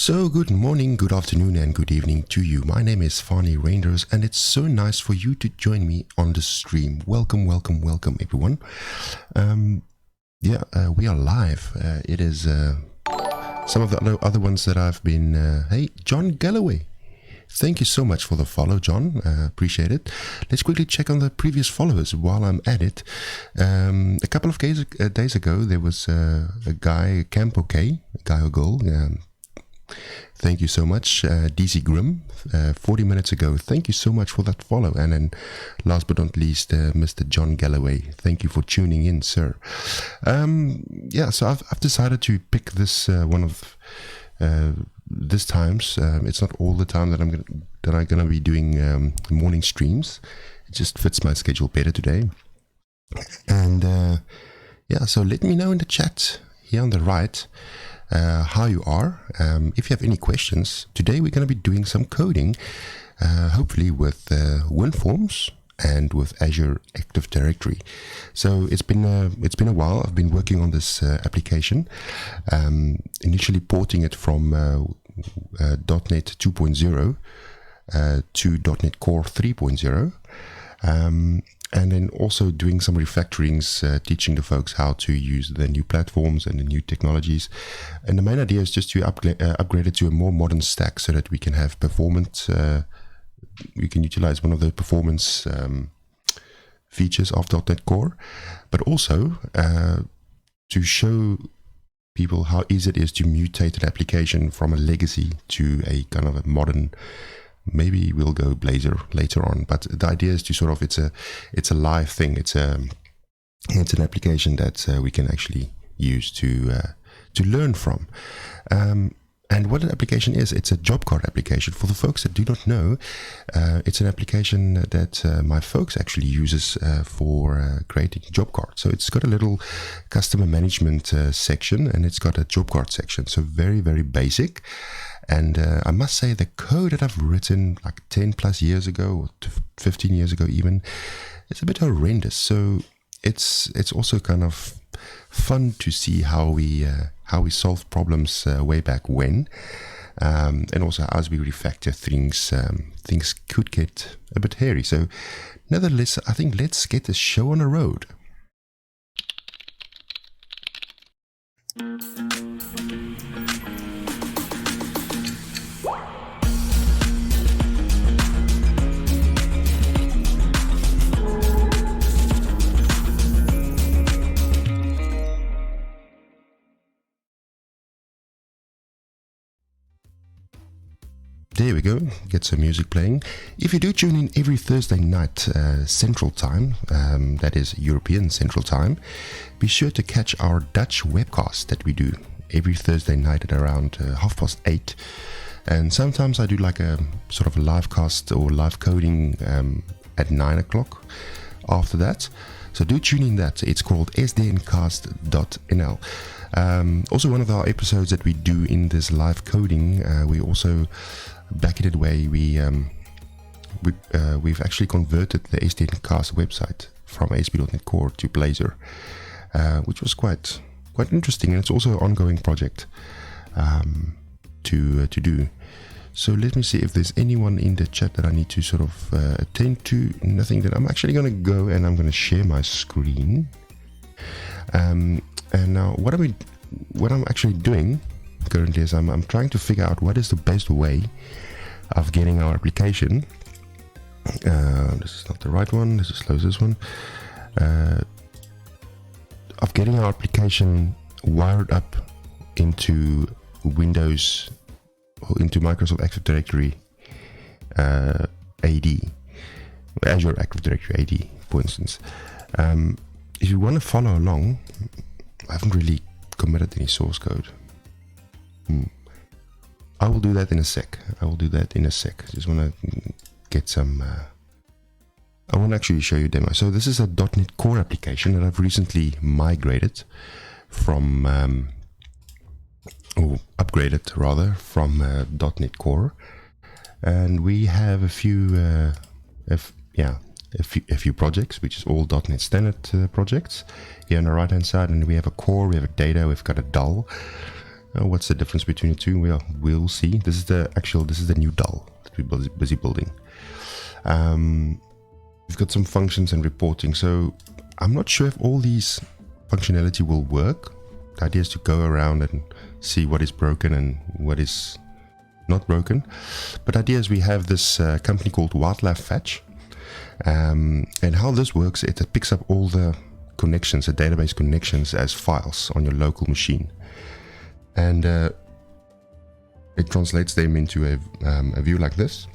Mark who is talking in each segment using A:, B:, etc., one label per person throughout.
A: So good morning, good afternoon and good evening to you. My name is Fani Reinders and it's so nice for you to join me on the stream. Welcome everyone. We are live. It is some of the other ones that I've been... hey, John Galloway. Thank you so much for the follow, John. Appreciate it. Let's quickly check on the previous followers while I'm at it. A couple of days ago, there was a guy, Camp OK, a guy or girl. Thank you so much. DC Grim, 40 minutes ago. Thank you so much for that follow. And then last but not least, Mr. John Galloway. Thank you for tuning in, sir. So I've decided to pick this one of... this times it's not all the time that I'm gonna be doing morning streams. It just fits my schedule better today. And so let me know in the chat here on the right how you are. If you have any questions, today we're going to be doing some coding, hopefully with WinForms and with Azure Active Directory. So it's been a while. I've been working on this application, initially porting it from .NET 2.0 to .NET Core 3.0, and then also doing some refactorings, teaching the folks how to use the new platforms and the new technologies. And the main idea is just to upgrade it to a more modern stack so that we can have performance. We can utilize one of the performance features of .NET Core, but also to show people how easy it is to mutate an application from a legacy to a kind of a modern. Maybe we'll go Blazor later on, but the idea is to sort of it's a live thing. It's an application that we can actually use to learn from. And what an application is, it's a job card application. For the folks that do not know, it's an application that my folks actually uses for creating job cards. So it's got a little customer management section, and it's got a job card section. So very, very basic. And I must say the code that I've written like 10 plus years ago, or 15 years ago even, it's a bit horrendous. So it's also kind of fun to see how we solved problems way back when, and also as we refactor things, things could get a bit hairy. So nevertheless, I think let's get the show on the road. There we go, get some music playing. If you do tune in every Thursday night Central Time, that is European Central Time, be sure to catch our Dutch webcast that we do every Thursday night at around 8:30. And sometimes I do like a sort of a live cast or live coding at 9 o'clock after that. So do tune in that. It's called sdncast.nl. Also one of our episodes that we do in this live coding, we also... Back in the way, we've actually converted the SDNcast website from ASP.NET Core to Blazor, which was quite interesting, and it's also an ongoing project to do. So let me see if there's anyone in the chat that I need to sort of attend to. Nothing. Then I'm actually going to go and I'm going to share my screen. And now what I'm actually doing currently is I'm trying to figure out what is the best way of getting our application. This is not the right one. Let's just close this one. Of getting our application wired up into Windows or into Microsoft Active Directory AD, Azure Active Directory AD, for instance. If you want to follow along, I haven't really committed any source code. I will do that in a sec. Just want to get some... I want to actually show you a demo. So this is a .NET Core application that I've recently migrated from... or upgraded rather, from .NET Core. And we have a few... a few projects, which is all .NET Standard projects here on the right hand side. And we have a core, we have a data, we've got a dull. What's the difference between the two? Well, we'll see. This is the new DAL that we're busy building. We've got some functions and reporting. So I'm not sure if all these functionality will work. The idea is to go around and see what is broken and what is not broken. But the idea is we have this company called Wildlife Fetch. And how this works, it picks up all the connections, the database connections as files on your local machine. And it translates them into a view like this.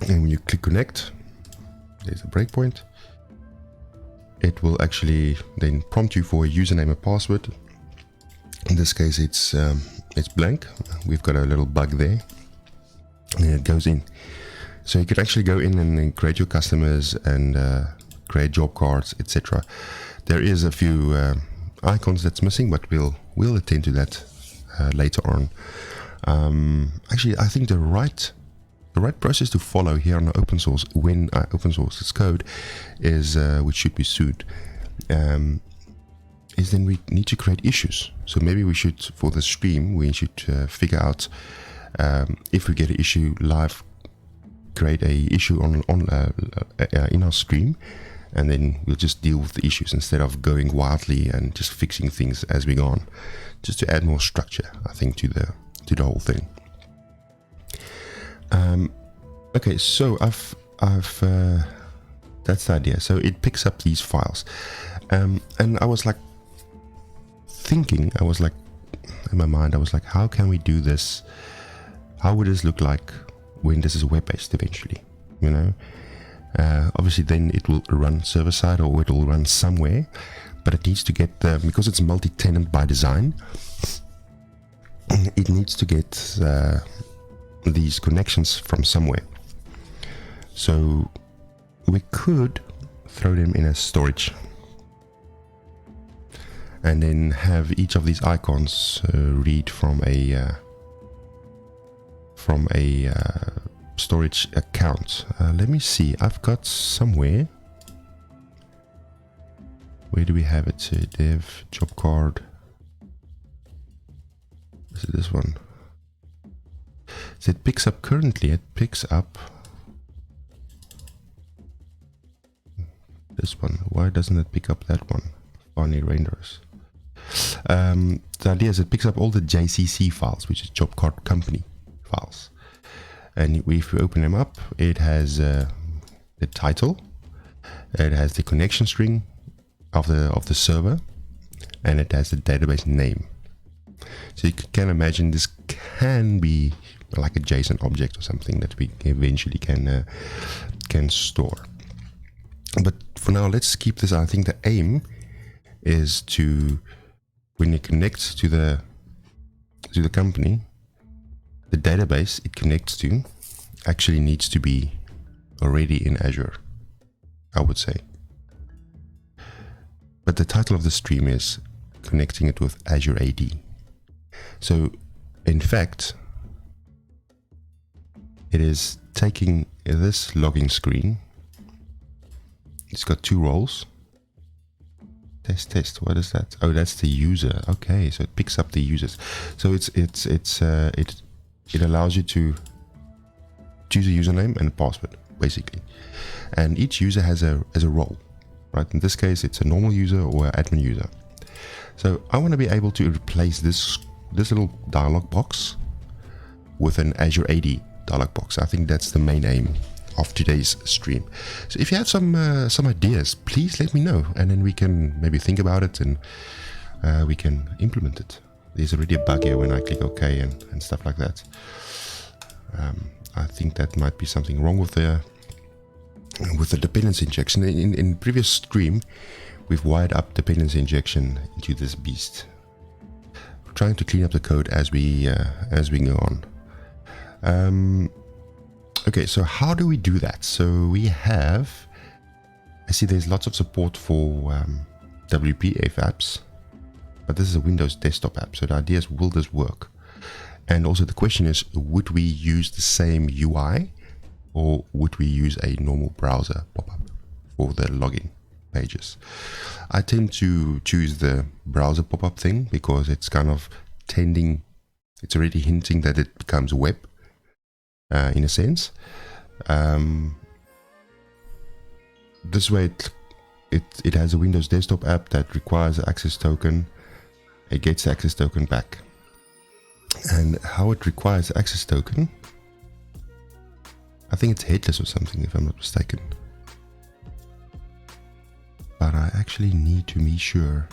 A: And when you click connect, there's a breakpoint. It will actually then prompt you for a username and password. In this case, it's blank. We've got a little bug there, and it goes in. So you could actually go in and create your customers and create job cards, etc. There is a few icons that's missing, but we'll attend to that later on. Actually, I think the right process to follow here on open source when I open source this code is which should be soon. Is then we need to create issues. So maybe we should, for the stream, we should figure out if we get an issue live, create a issue in our stream, and then we'll just deal with the issues instead of going wildly and just fixing things as we go on, just to add more structure, I think, to the whole thing. Okay, so I've that's the idea. So it picks up these files, and I was like thinking, in my mind, I was like, how can we do this? How would this look like when this is web-based eventually? You know, obviously then it will run server-side or it will run somewhere, but it needs to get because it's multi-tenant by design. It needs to get these connections from somewhere. So we could throw them in a storage and then have each of these icons read from a storage account. Let me see. I've got somewhere. Where do we have it? Dev job card. Is it this one? So it picks up currently. It picks up this one. Why doesn't it pick up that one? Funny renders. The idea is it picks up all the JCC files, which is job card company files, and if we open them up, it has the title, it has the connection string of the server, and it has the database name. So you can imagine this can be like a JSON object or something that we eventually can store. But for now, let's keep this. I think the aim is to, when it connects to the company, the database it connects to actually needs to be already in Azure, I would say. But the title of the stream is connecting it with Azure AD. So in fact, it is taking this login screen. It's got two roles. Test. What is that? Oh, that's the user. Okay, so it picks up the users. So it allows you to choose a username and a password, basically. And each user has a role, right? In this case, it's a normal user or an admin user. So I want to be able to replace this little dialog box with an Azure AD dialog box. I think that's the main aim of today's stream. So if you have some ideas, please let me know, and then we can maybe think about it and we can implement it. There's already a bug here when I click OK and stuff like that. I think that might be something wrong with the dependency injection. In previous stream, we've wired up dependency injection into this beast. We're trying to clean up the code as we go on. Okay, so how do we do that? So we have, I see there's lots of support for WPF apps, but this is a Windows desktop app. So the idea is, will this work? And also the question is, would we use the same UI or would we use a normal browser pop-up for the login pages? I tend to choose the browser pop-up thing because it's kind of tending, it's already hinting that it becomes web in a sense. This way it has a Windows desktop app that requires an access token. It gets the access token back. And how it requires access token, I think it's headless or something if I'm not mistaken. But I actually need to be sure.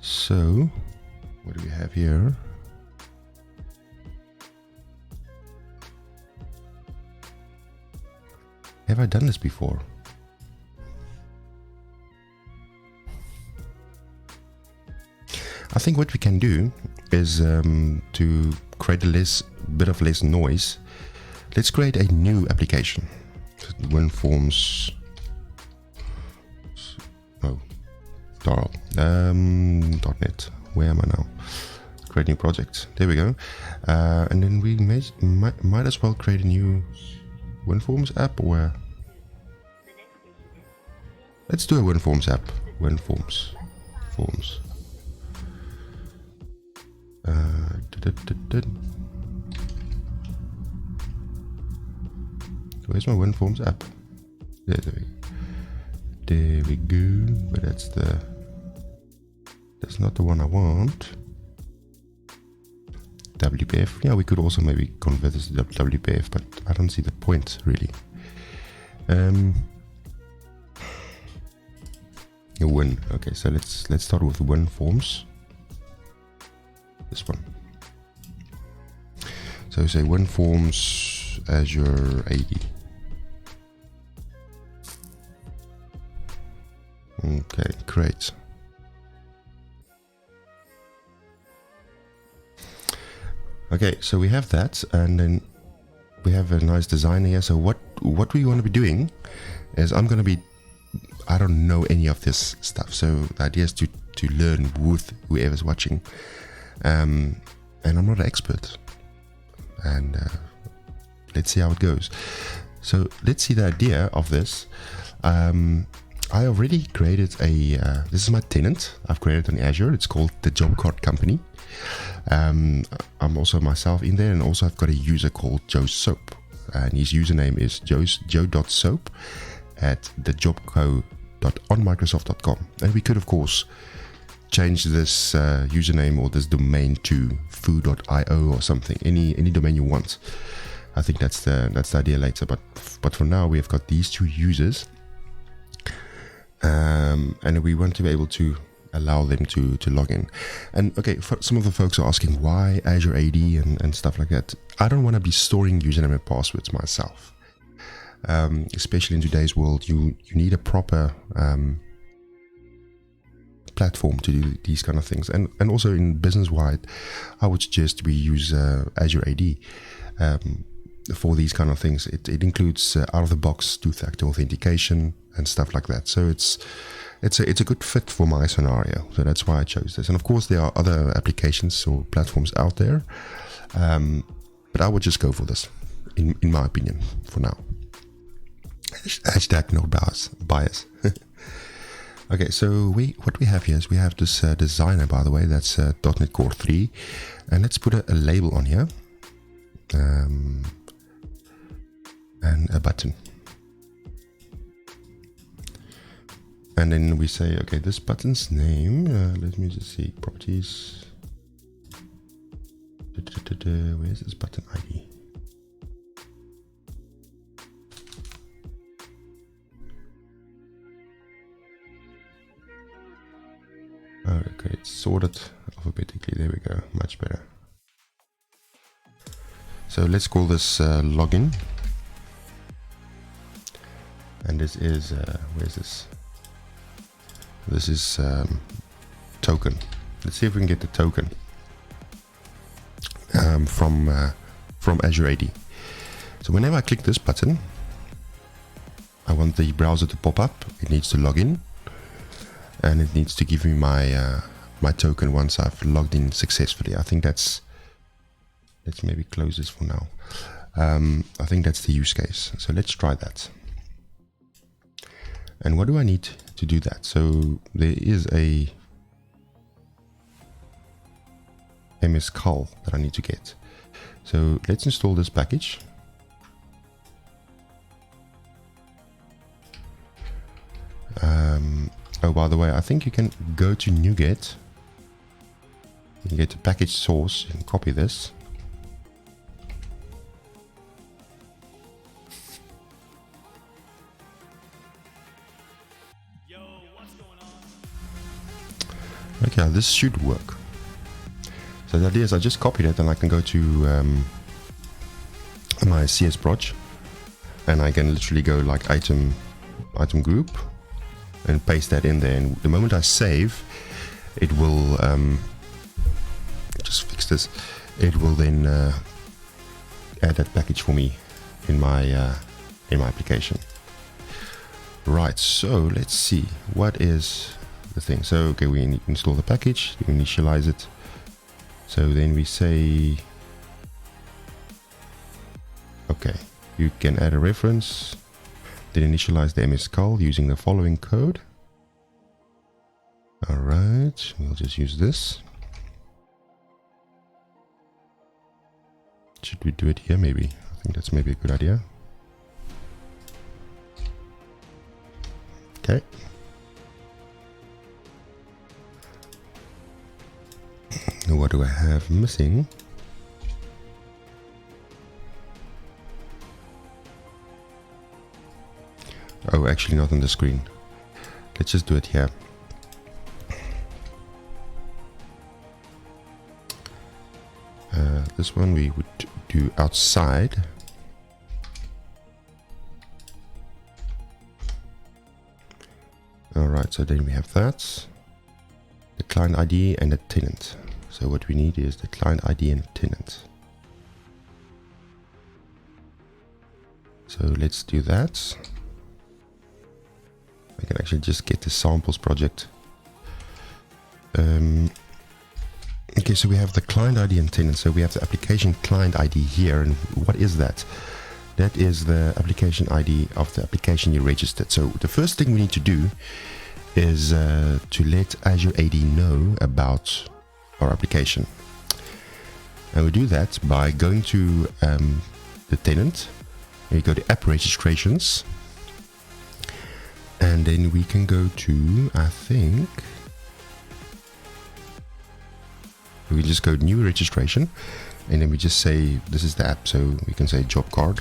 A: So, what do we have here? Have I done this before? I think what we can do is to create a bit of less noise. Let's create a new application. WinForms. Oh, Darl. .NET. Where am I now? Create new project. There we go. And then we might as well create a new WinForms app. Or let's do a WinForms app. WinForms. Forms. Where's my WinForms app? There we go. But that's not the one I want. WPF. Yeah, we could also maybe convert this to WPF, but I don't see the point really. Win. Okay, so let's start with WinForms. This one. So say WinForms Azure AD. Okay, great. Okay, so we have that, and then we have a nice design here. So what we want to be doing is I don't know any of this stuff, so the idea is to learn with whoever's watching. And I'm not an expert, and let's see how it goes. So let's see the idea of this. I already created this is my tenant. I've created an Azure. It's called the Job Card Company. I'm also myself in there, and also I've got a user called Joe Soap, and his username is joe.soap at thejobco.onmicrosoft.com. And we could of course change this username or this domain to foo.io or something, any domain you want. I think that's the idea later, but for now we have got these two users, and we want to be able to allow them to log in. And okay, for some of the folks are asking why Azure AD and stuff like that. I don't want to be storing username and passwords myself, especially in today's world. You need a proper platform to do these kind of things, and also in business wide, I would suggest we use Azure AD for these kind of things. It includes out of the box two-factor authentication and stuff like that. So it's a good fit for my scenario. So that's why I chose this. And of course there are other applications or platforms out there, but I would just go for this, in my opinion, for now. Hashtag no bias. Okay, so what we have here is we have this designer, by the way, that's .NET Core 3, and let's put a label on here, and a button, and then we say, okay, this button's name, let me just see, properties, where's this button ID? Okay, it's sorted alphabetically. There we go, much better. So let's call this login, and this is where's this? This is token. Let's see if we can get the token from Azure AD. So whenever I click this button, I want the browser to pop up. It needs to log in, and it needs to give me my my token once I've logged in successfully. I think let's maybe close this for now. I think that's the use case. So let's try that. And what do I need to do that? So there is a mscal that I need to get. So let's install this package. Oh, by the way, I think you can go to NuGet. You can get the package source. You can copy this. Okay, this should work. So the idea is I just copied it and I can go to my CS proj and I can literally go like item group and paste that in there, and the moment I save it will just fix this, it will then add that package for me in my application. Right, so let's see what is the thing. So okay, we install the package, we initialize it. So then we say, okay, you can add a reference, then initialize the mscal using the following code. All right, we'll just use this. Should we do it here? Maybe. I think that's maybe a good idea. Okay. What do I have missing? Oh, actually not on the screen. Let's just do it here. This one we would do outside. Alright, so then we have that. The client ID and the tenant. So what we need is the client ID and tenant. So let's do that. I can actually just get the samples project. Okay, so we have the client ID and tenant. So we have the application client ID here. And what is that? That is the application ID of the application you registered. So the first thing we need to do is to let Azure AD know about our application. And we do that by going to the tenant. And you go to app registrations. And then we can go to, I think, we can just go new registration. And then we just say, this is the app. So we can say job card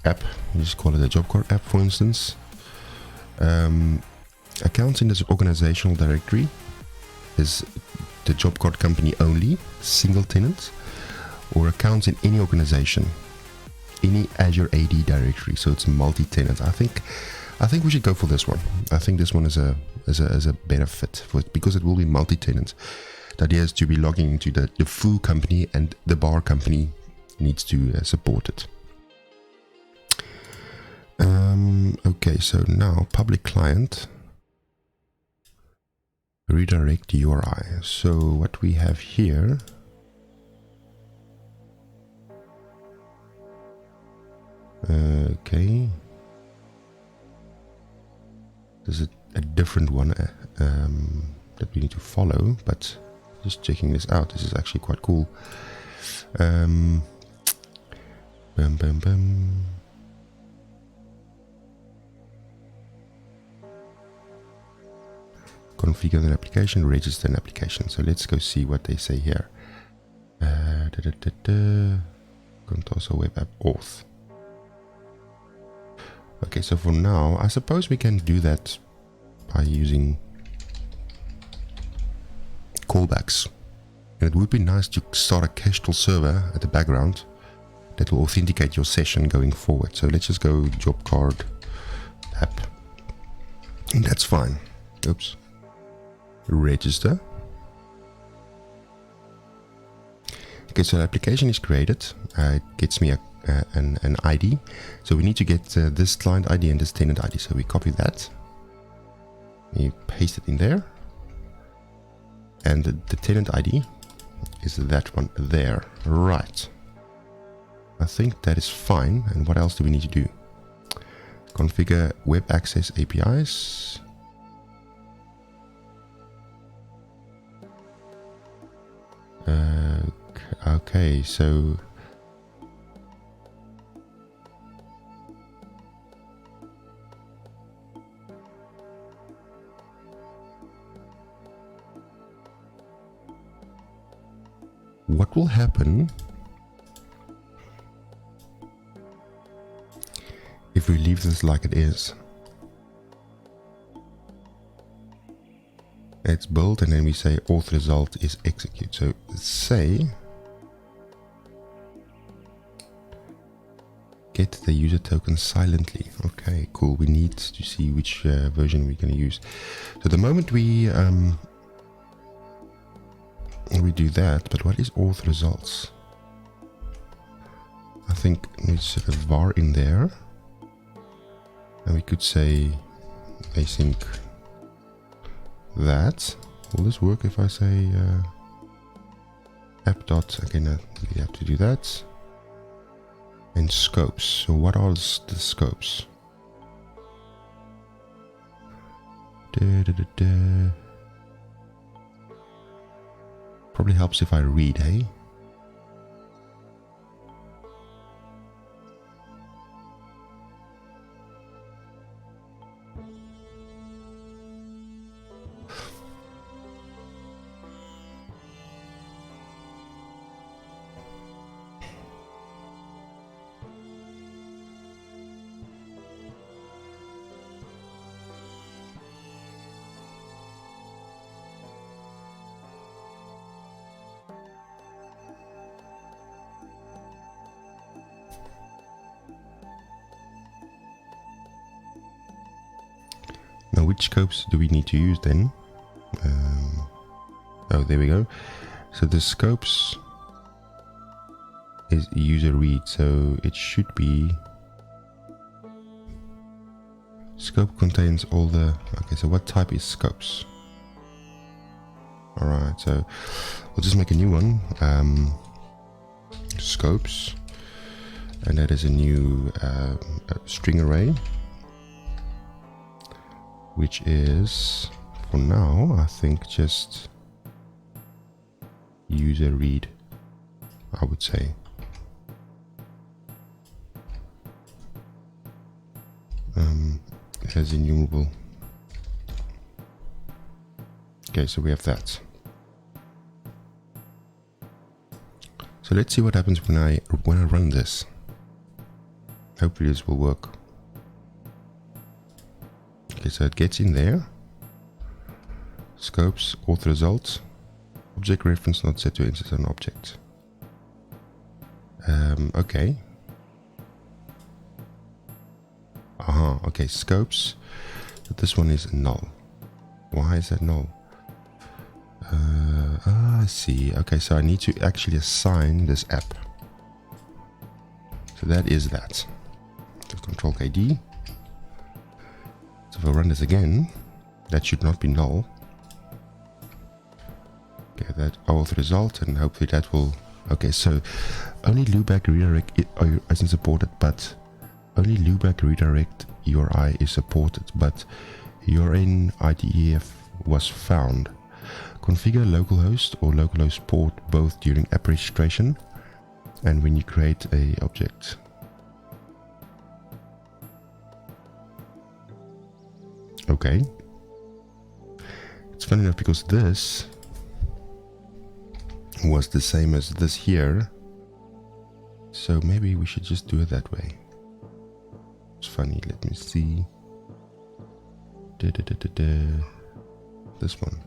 A: app. We just call it a job card app, for instance. Accounts in this organizational directory is the job card company only, single tenant, or accounts in any organization, any Azure AD directory, so it's multi-tenant. I think we should go for this one. I think this one is a better fit for it because it will be multi-tenant. The idea is to be logging into the foo company, and the bar company needs to support it. Okay, so now public client redirect URI. So what we have here, okay, there's a different one that we need to follow, but just checking this out, this is actually quite cool. Bum, bum, bum. Configure an application, register an application. So let's go see what they say here. Contoso web app auth. Okay, so for now, I suppose we can do that by using callbacks. And it would be nice to start a cacheful server at the background that will authenticate your session going forward. So let's just go job card app. And that's fine. Oops. Register. Okay, so the application is created. It gets me an ID. So we need to get this client ID and this tenant ID. So we copy that. You paste it in there. And the tenant ID is that one there. Right. I think that is fine. And what else do we need to do? Configure web access APIs. Okay, so what will happen if we leave this like it is? It's built and then we say auth result is execute. So say get the user token silently. Okay, cool. We need to see which version we're going to use. So the moment we do that, but what is auth results? I think we set a var in there, and we could say async that. Will this work if I say app dot? Okay, now we have to do that. And scopes. So what are the scopes? Probably helps if I read, hey? Now, which scopes do we need to use then? Oh, there we go. So the scopes is user read, so it should be scope contains all the. Okay, so what type is scopes? All right, so we'll just make a new one. Scopes, and that is a new string array, which is for now I think just user read, I would say. It has enumerable. Okay, so we have that. So let's see what happens when I run this. Hopefully this will work. Okay, so it gets in there. Scopes, auth results, object reference not set to instance an object. Okay. Okay, scopes. But this one is null. Why is that null? I see. Okay, so I need to actually assign this app. So that is that. So control KD. So if I run this again, that should not be null. Okay, that auth result, and hopefully that will. Okay, so only loopback redirect isn't supported, but only loopback redirect URI is supported, but URN IDEF was found. Configure localhost or localhost port both during app registration and when you create a object. Okay. It's funny enough because this was the same as this here. So maybe we should just do it that way. It's funny, let me see. This one.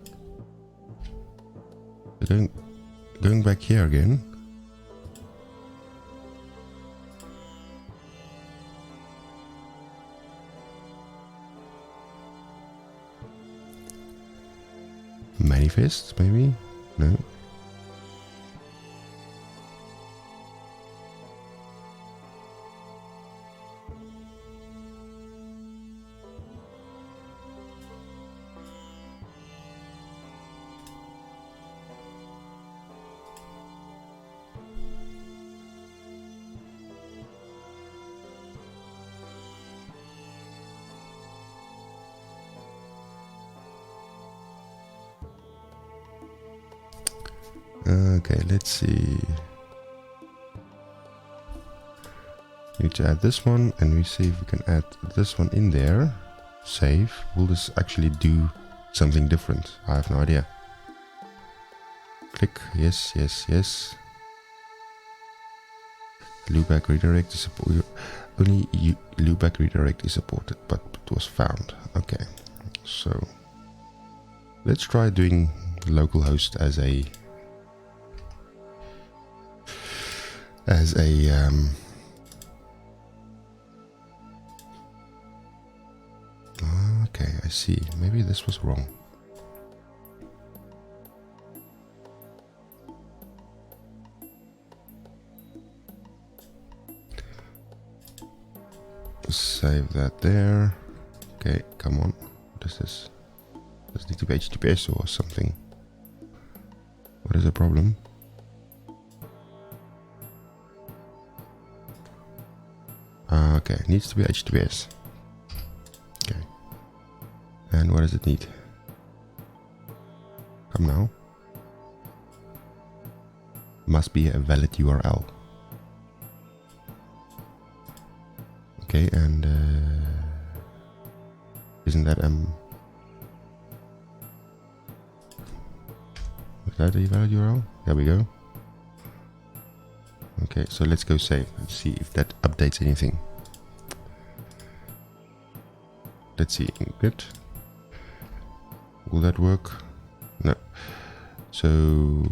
A: Going back here again. Manifest, maybe? No. Okay, let's see. Need to add this one, and we see if we can add this one in there. Save. Will this actually do something different? I have no idea. Click. Yes, yes, yes. Loopback redirect is supported. Only loopback redirect is supported, but it was found. Okay, so let's try doing localhost as a okay, I see. Maybe this was wrong. Save that there. Okay, come on. What is this? Does it need to be HTTPS or something? What is the problem? Okay, it needs to be HTTPS. Okay. And what does it need? Come now. Must be a valid URL. Okay, and isn't that is that a valid URL? There we go. Okay, so let's go save and see if that updates anything. Let's see. Good. Will that work? No. So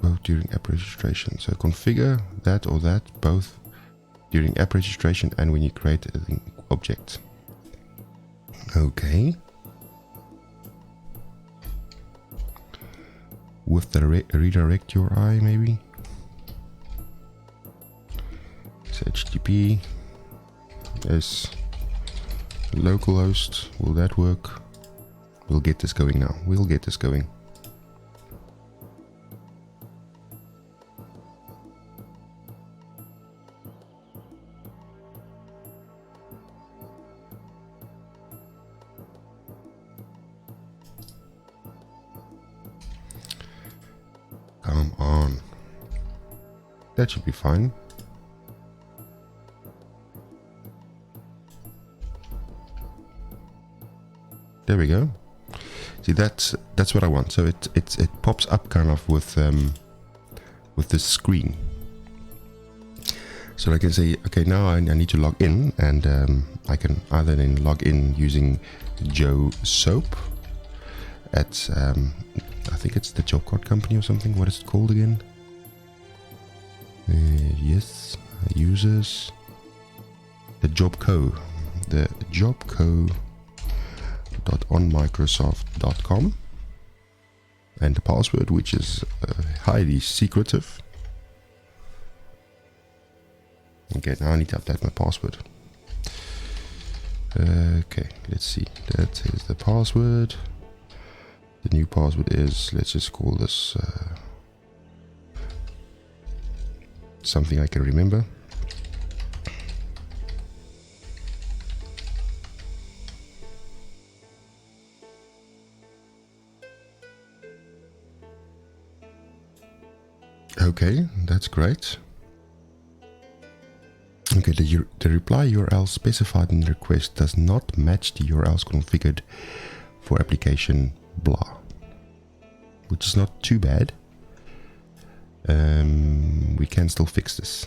A: both during app registration. So configure that or that both during app registration and when you create an object. Okay. With the redirect URI maybe. So HTTP is localhost. Will that work? We'll get this going now. We'll get this going. Come on. That should be fine. There we go. See, that's what I want. So it pops up kind of with this screen. So I can say, okay, now I need to log in, and I can either then log in using Joe Soap at I think it's the job card company or something. What is it called again? Yes, users. The Jobco. The Jobco.onmicrosoft.com. And the password, which is highly secretive. Okay, now I need to update my password. Okay, let's see. That is the password. The new password is, let's just call this something I can remember. Okay, that's great. Okay, the reply URL specified in the request does not match the URLs configured for application blah, which is not too bad. We can still fix this.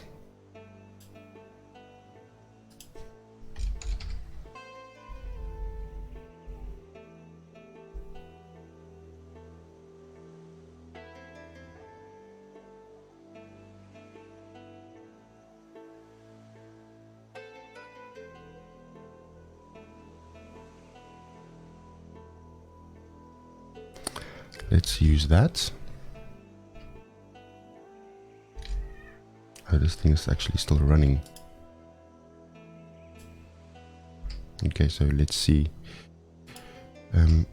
A: Let's use that. Oh, this thing is actually still running. Okay, so let's see. I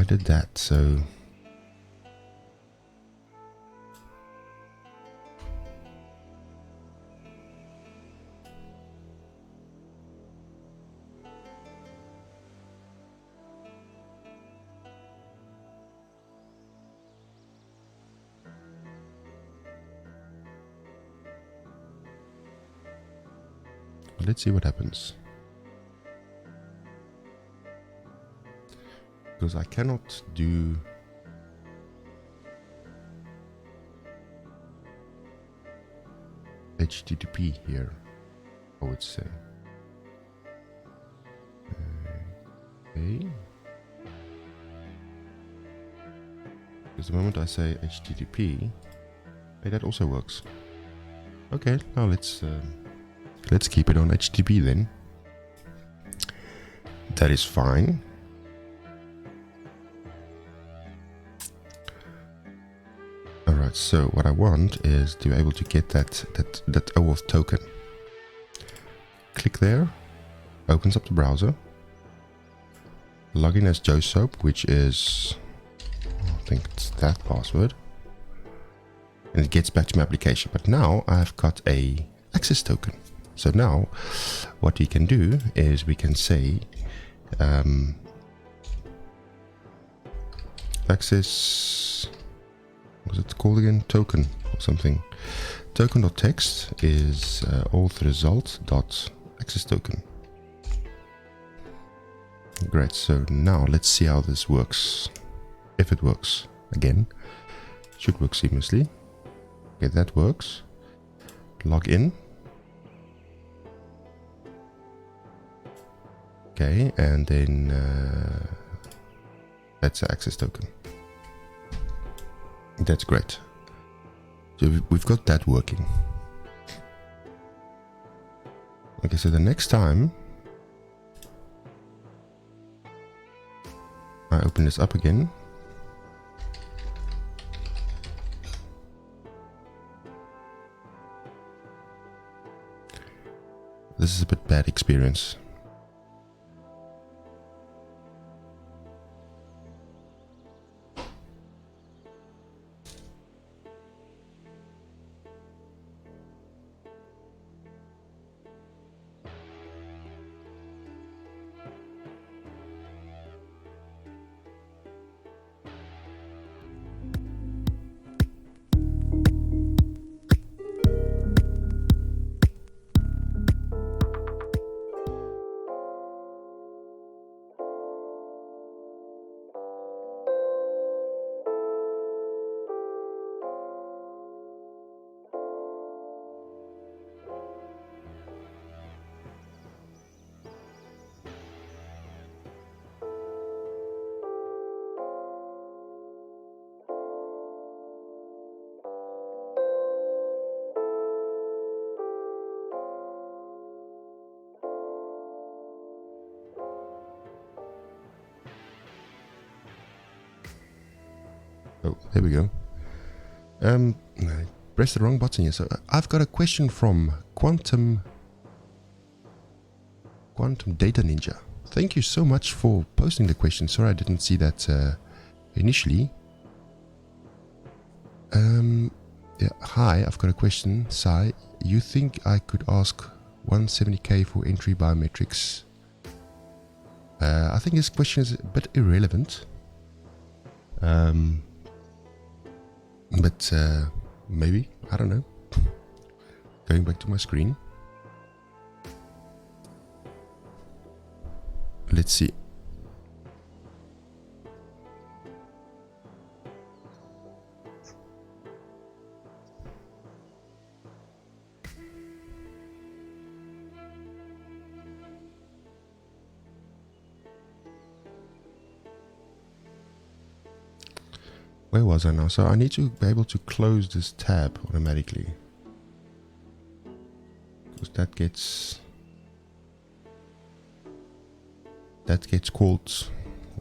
A: did that, so Let's see what happens. Because I cannot do HTTP here, I would say. Okay. Because the moment I say HTTP, hey, that also works. Okay, now let's keep it on HTTP then. That is fine. Alright, so what I want is to be able to get that OAuth token. Click there, opens up the browser. Log in as JoeSoap, which is, I think it's that password. And it gets back to my application. But now I've got a access token. So now what we can do is we can say access, what's it called again? Token or something. Token.text is auth result.access token. Great, so now let's see how this works. If it works, again, should work seamlessly. Okay, that works. Log in. Okay, and then that's the access token. That's great. So we've got that working. Okay, so the next time I open this up again, this is a bit bad experience. Oh, there we go. I pressed the wrong button here. So I've got a question from Quantum Data Ninja. Thank you so much for posting the question. Sorry I didn't see that initially. Yeah, hi, I've got a question. Sai, you think I could ask 170k for entry biometrics? I think this question is a bit irrelevant. But maybe, I don't know. Going back to my screen. Let's see. Where was I now? So I need to be able to close this tab automatically. Because that gets called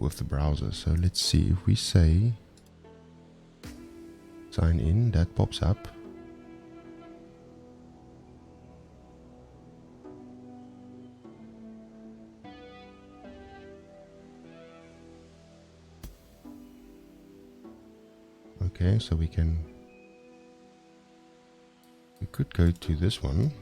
A: with the browser. So let's see, if we say sign in, that pops up. Okay, so we could go to this one.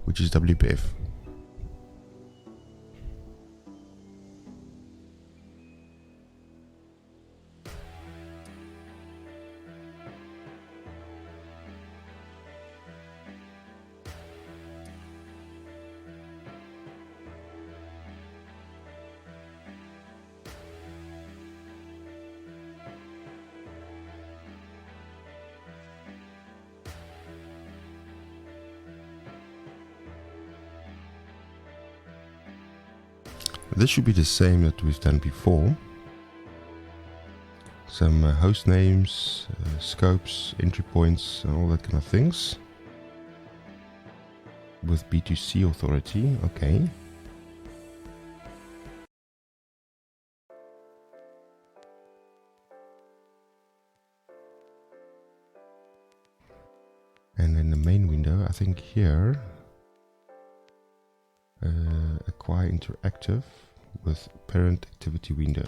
A: Which is WPF. This should be the same that we've done before. Some host names, scopes, entry points, and all that kind of things. With B2C authority, okay. And in the main window, I think here, acquire interactive with parent activity window.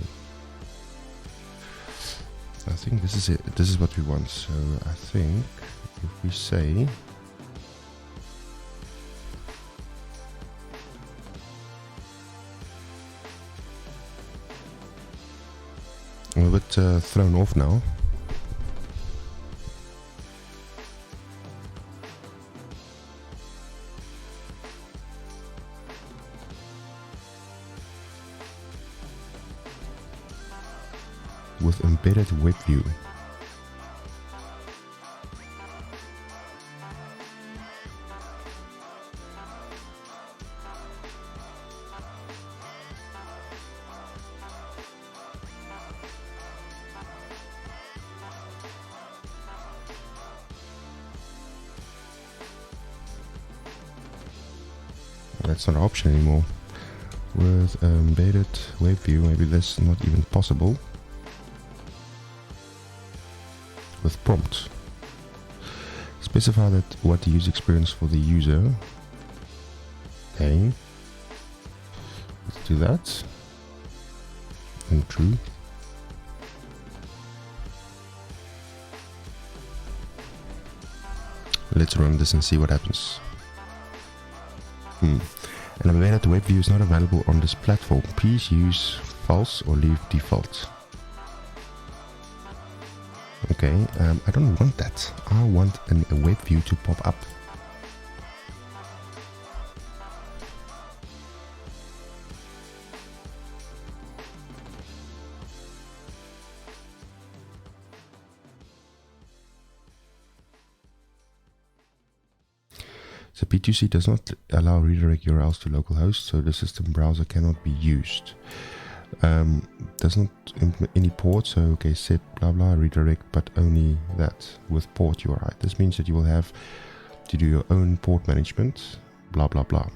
A: I think this is it. This is what we want. So I think if we say I'm a bit thrown off now. With embedded web view. That's not an option anymore. With embedded web view, maybe that's not even possible. With prompt, specify that what the user experience for the user. Okay, let's do that. And true. Let's run this and see what happens. An embedded web view is not available on this platform. Please use false or leave default. Okay, I don't want that. I want a web view to pop up. So B2C does not allow redirect URLs to localhost, so the system browser cannot be used. Does not implement any port, so okay, set blah blah redirect, but only that with port URI. This means that you will have to do your own port management, blah blah blah.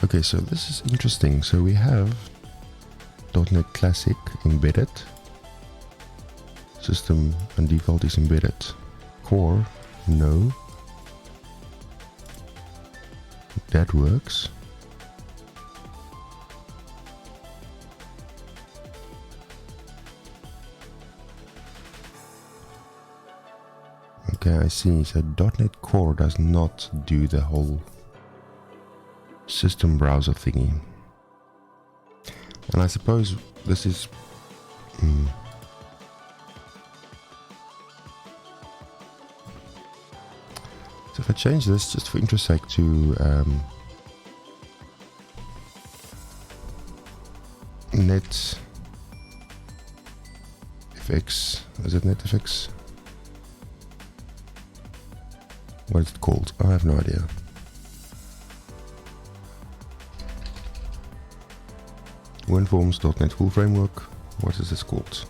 A: Okay, so this is interesting. So we have .NET Classic embedded. System and default is embedded. Core, no. That works. Okay, I see. So .NET Core does not do the whole system browser thingy. And I suppose this is... So if I change this just for interest's sake to NetFX, is it NetFX? What is it called? I have no idea. WinForms.NET Full Framework. What is this called?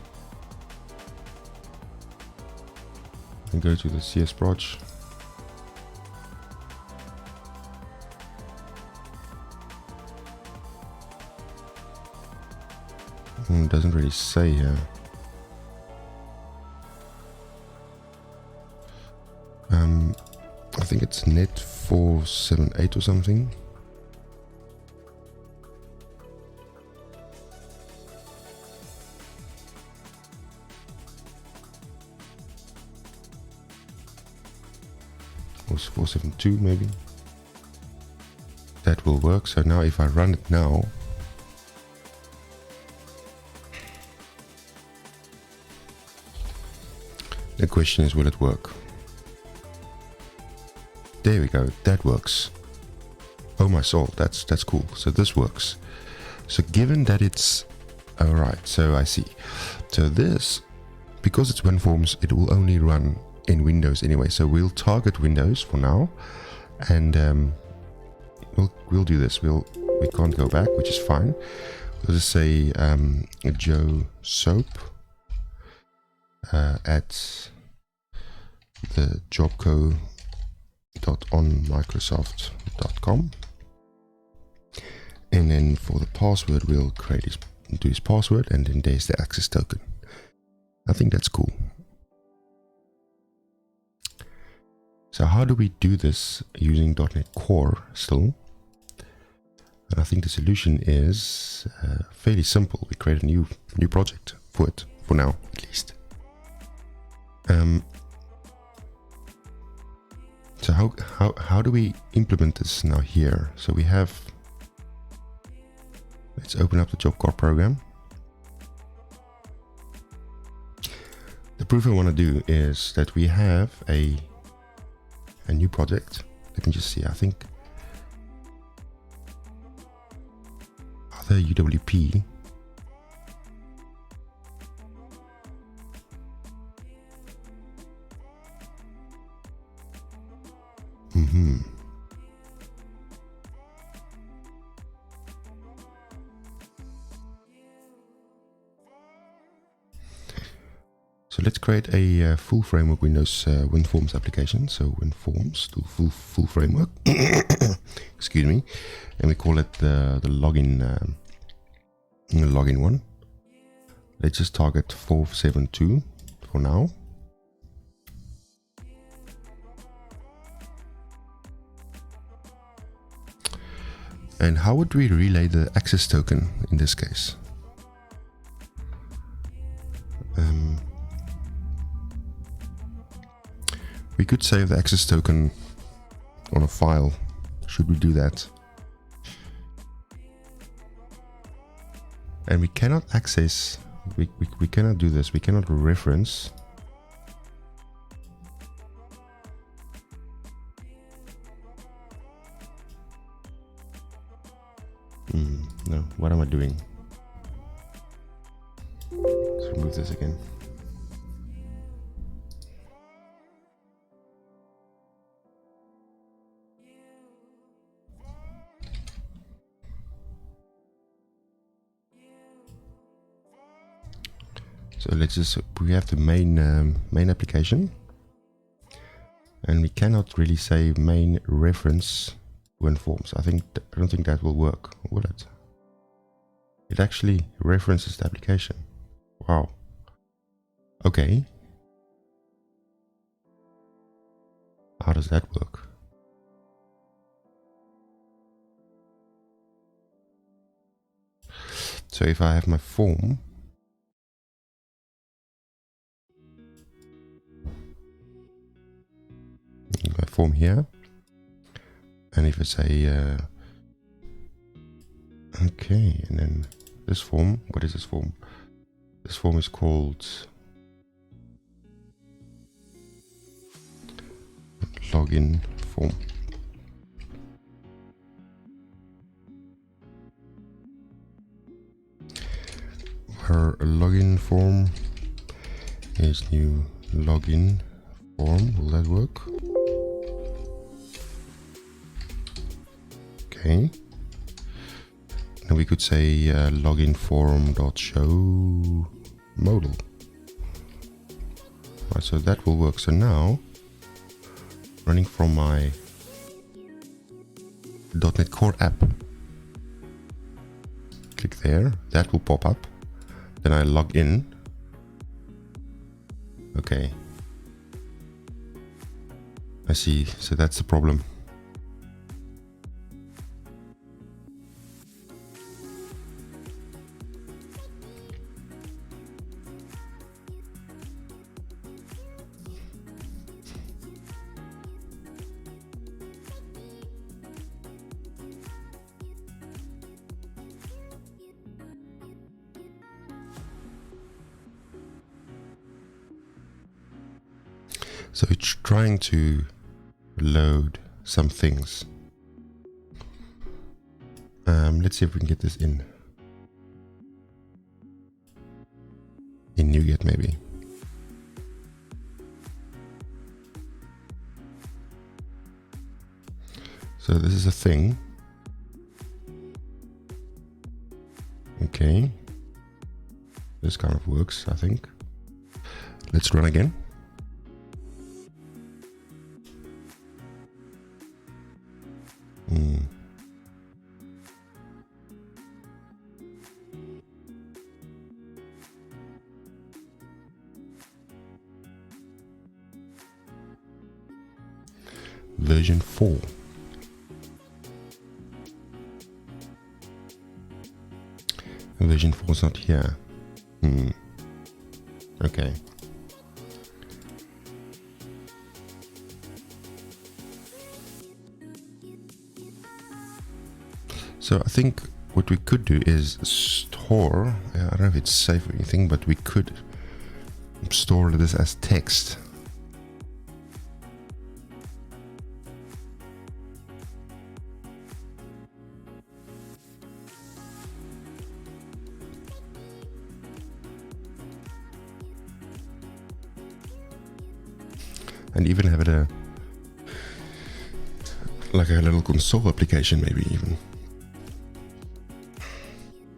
A: And go to the CS Proj. It doesn't really say here. I think it's net 478 or something. Or 472 maybe. That will work. So now if I run it now, The question is, will it work? There we go, that works. Oh my soul, that's cool. So this works. So given that it's alright, so I see. So this, because it's WinForms, it will only run in Windows anyway. So we'll target Windows for now, and we'll do this. We can't go back, which is fine. We'll just say Joe Soap at the jobco.onmicrosoft.com, and then for the password we'll do his password, and then there's the access token. I think that's cool. So how do we do this using .NET Core still? And I think the solution is fairly simple. We create a new project for it, for now at least. So how do we implement this now here? So we have, let's open up the Job Core program. The proof I want to do is that we have a new project. Let me just see, I think other UWP. So let's create a full framework Windows WinForms application. So WinForms to full framework. Excuse me, and we call it the login one. Let's just target 472 for now. And how would we relay the access token in this case? We could save the access token on a file. Should we do that? And we cannot access, we cannot do this. We cannot reference. No, what am I doing? Let's remove this again. So let's just, we have the main application, and we cannot really say main reference WinForms. I don't think that will work, will it? It actually references the application. Wow. Okay. How does that work? So if I have my form, here, and if I say okay, and then this form, what is this form? This form is called login form. Our login form is new login form. Will that work? Okay. And we could say login form.show modal. Right, so that will work. So now, running from my .NET Core app, click there, that will pop up. Then I log in. Okay. I see, so that's the problem. So it's trying to load some things. Let's see if we can get this in NuGet maybe. So this is a thing. Okay. This kind of works, I think. Let's run again. Version 4. Version 4 is not here. Okay. So I think what we could do is store, I don't know if it's safe or anything, but we could store this as text. And even have it like a little console application, maybe even.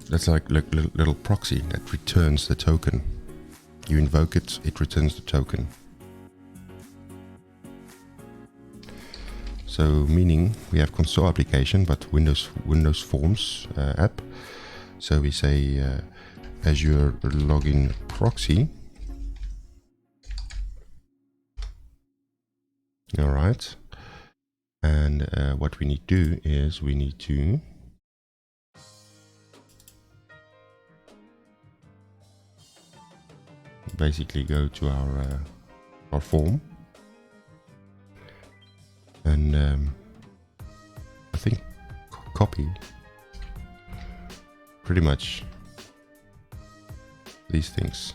A: That's like little proxy that returns the token. You invoke it, it returns the token. So meaning we have console application, but Windows Forms app. So we say Azure login proxy. All right. And what we need to do is we need to basically go to our form, and I think copy pretty much these things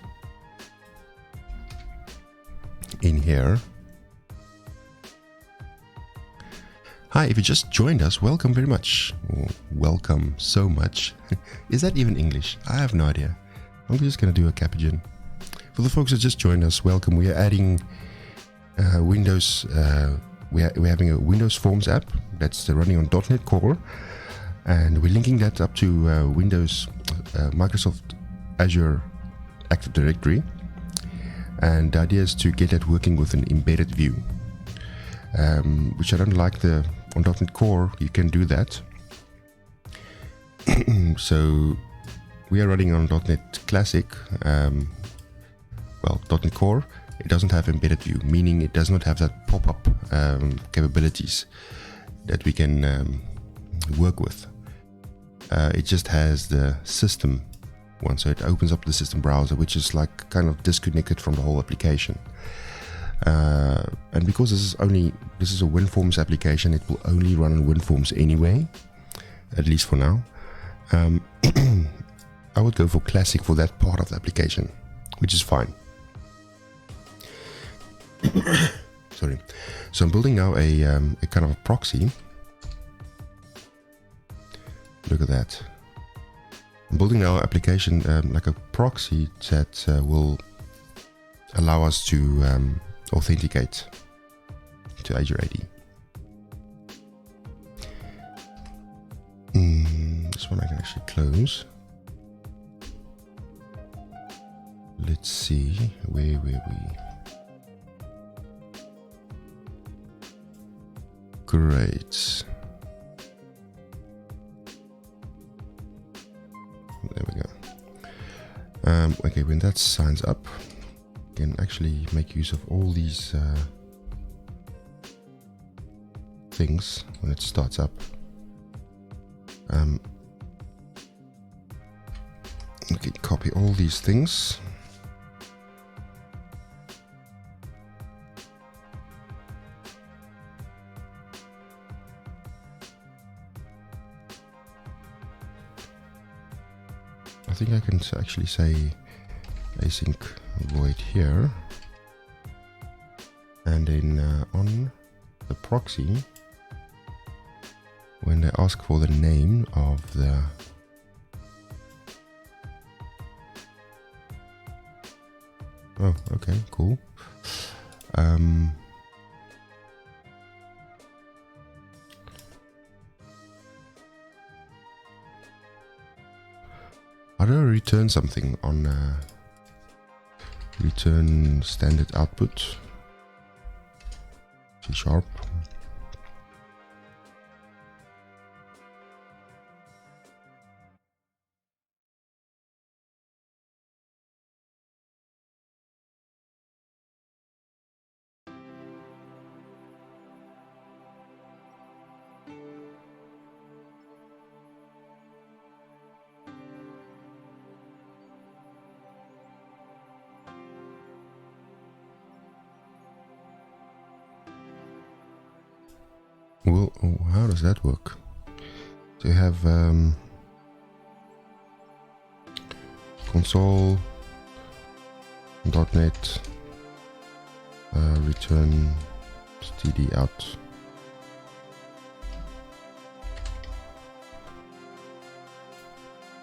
A: in here. Hi, if you just joined us, welcome very much. Welcome so much. Is that even English? I have no idea. I'm just going to do a Capuchin. For the folks that just joined us, welcome. We are adding Windows. We're having a Windows Forms app that's running on .NET Core, and we're linking that up to Windows Microsoft Azure Active Directory. And the idea is to get that working with an embedded view, which I don't like. On .NET Core, you can do that. So we are running on .NET Classic. Well, .NET Core, it doesn't have embedded view, meaning it does not have that pop-up capabilities that we can work with. It just has the system one, so it opens up the system browser, which is like kind of disconnected from the whole application. And because this is a WinForms application, it will only run on WinForms anyway, at least for now. I would go for Classic for that part of the application, which is fine. Sorry. So I'm building now a kind of a proxy. Look at that. I'm building now an application like a proxy that will allow us to authenticate to Azure AD. This one I can actually close. Let's see, where were we? Great. There we go. Okay, when that signs up, you can actually make use of all these things when it starts up. Okay, copy all these things. I think I can actually say async void here. And then on the proxy, when they ask for the name of the oh, okay, cool. How do I return something on return standard output? C#. Well, how does that work? So you have console.net return std out.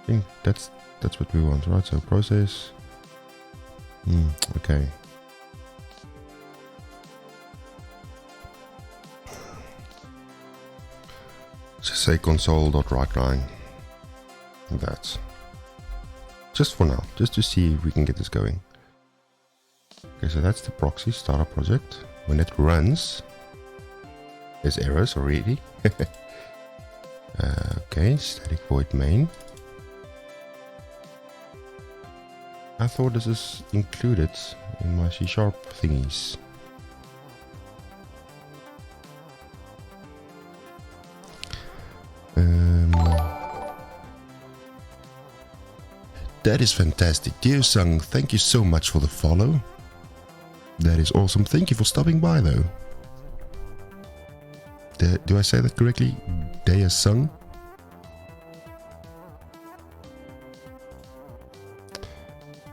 A: I think that's what we want, right? So process. Okay. Just say console.writeLine. That's just for now, just to see if we can get this going. Okay, so that's the proxy startup project. When it runs, there's errors already. Okay, static void main. I thought this is included in my C# thingies. That is fantastic. Dear Sung, thank you so much for the follow. That is awesome. Thank you for stopping by though. Do I say that correctly? Dear Sung?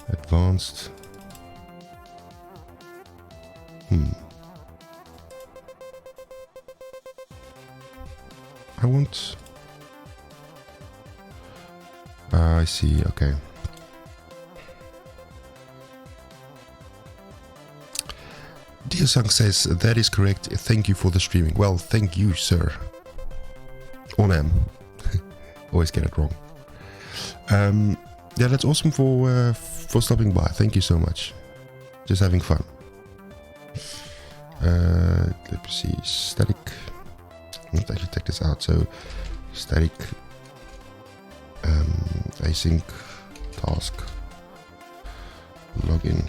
A: Advanced. I want... I see, okay. Dear Sang says, that is correct. Thank you for the streaming. Well, thank you, sir. Onam. Always get it wrong. Yeah, that's awesome for stopping by. Thank you so much. Just having fun. Let me see. Static. Let's actually take this out. So, static async task login.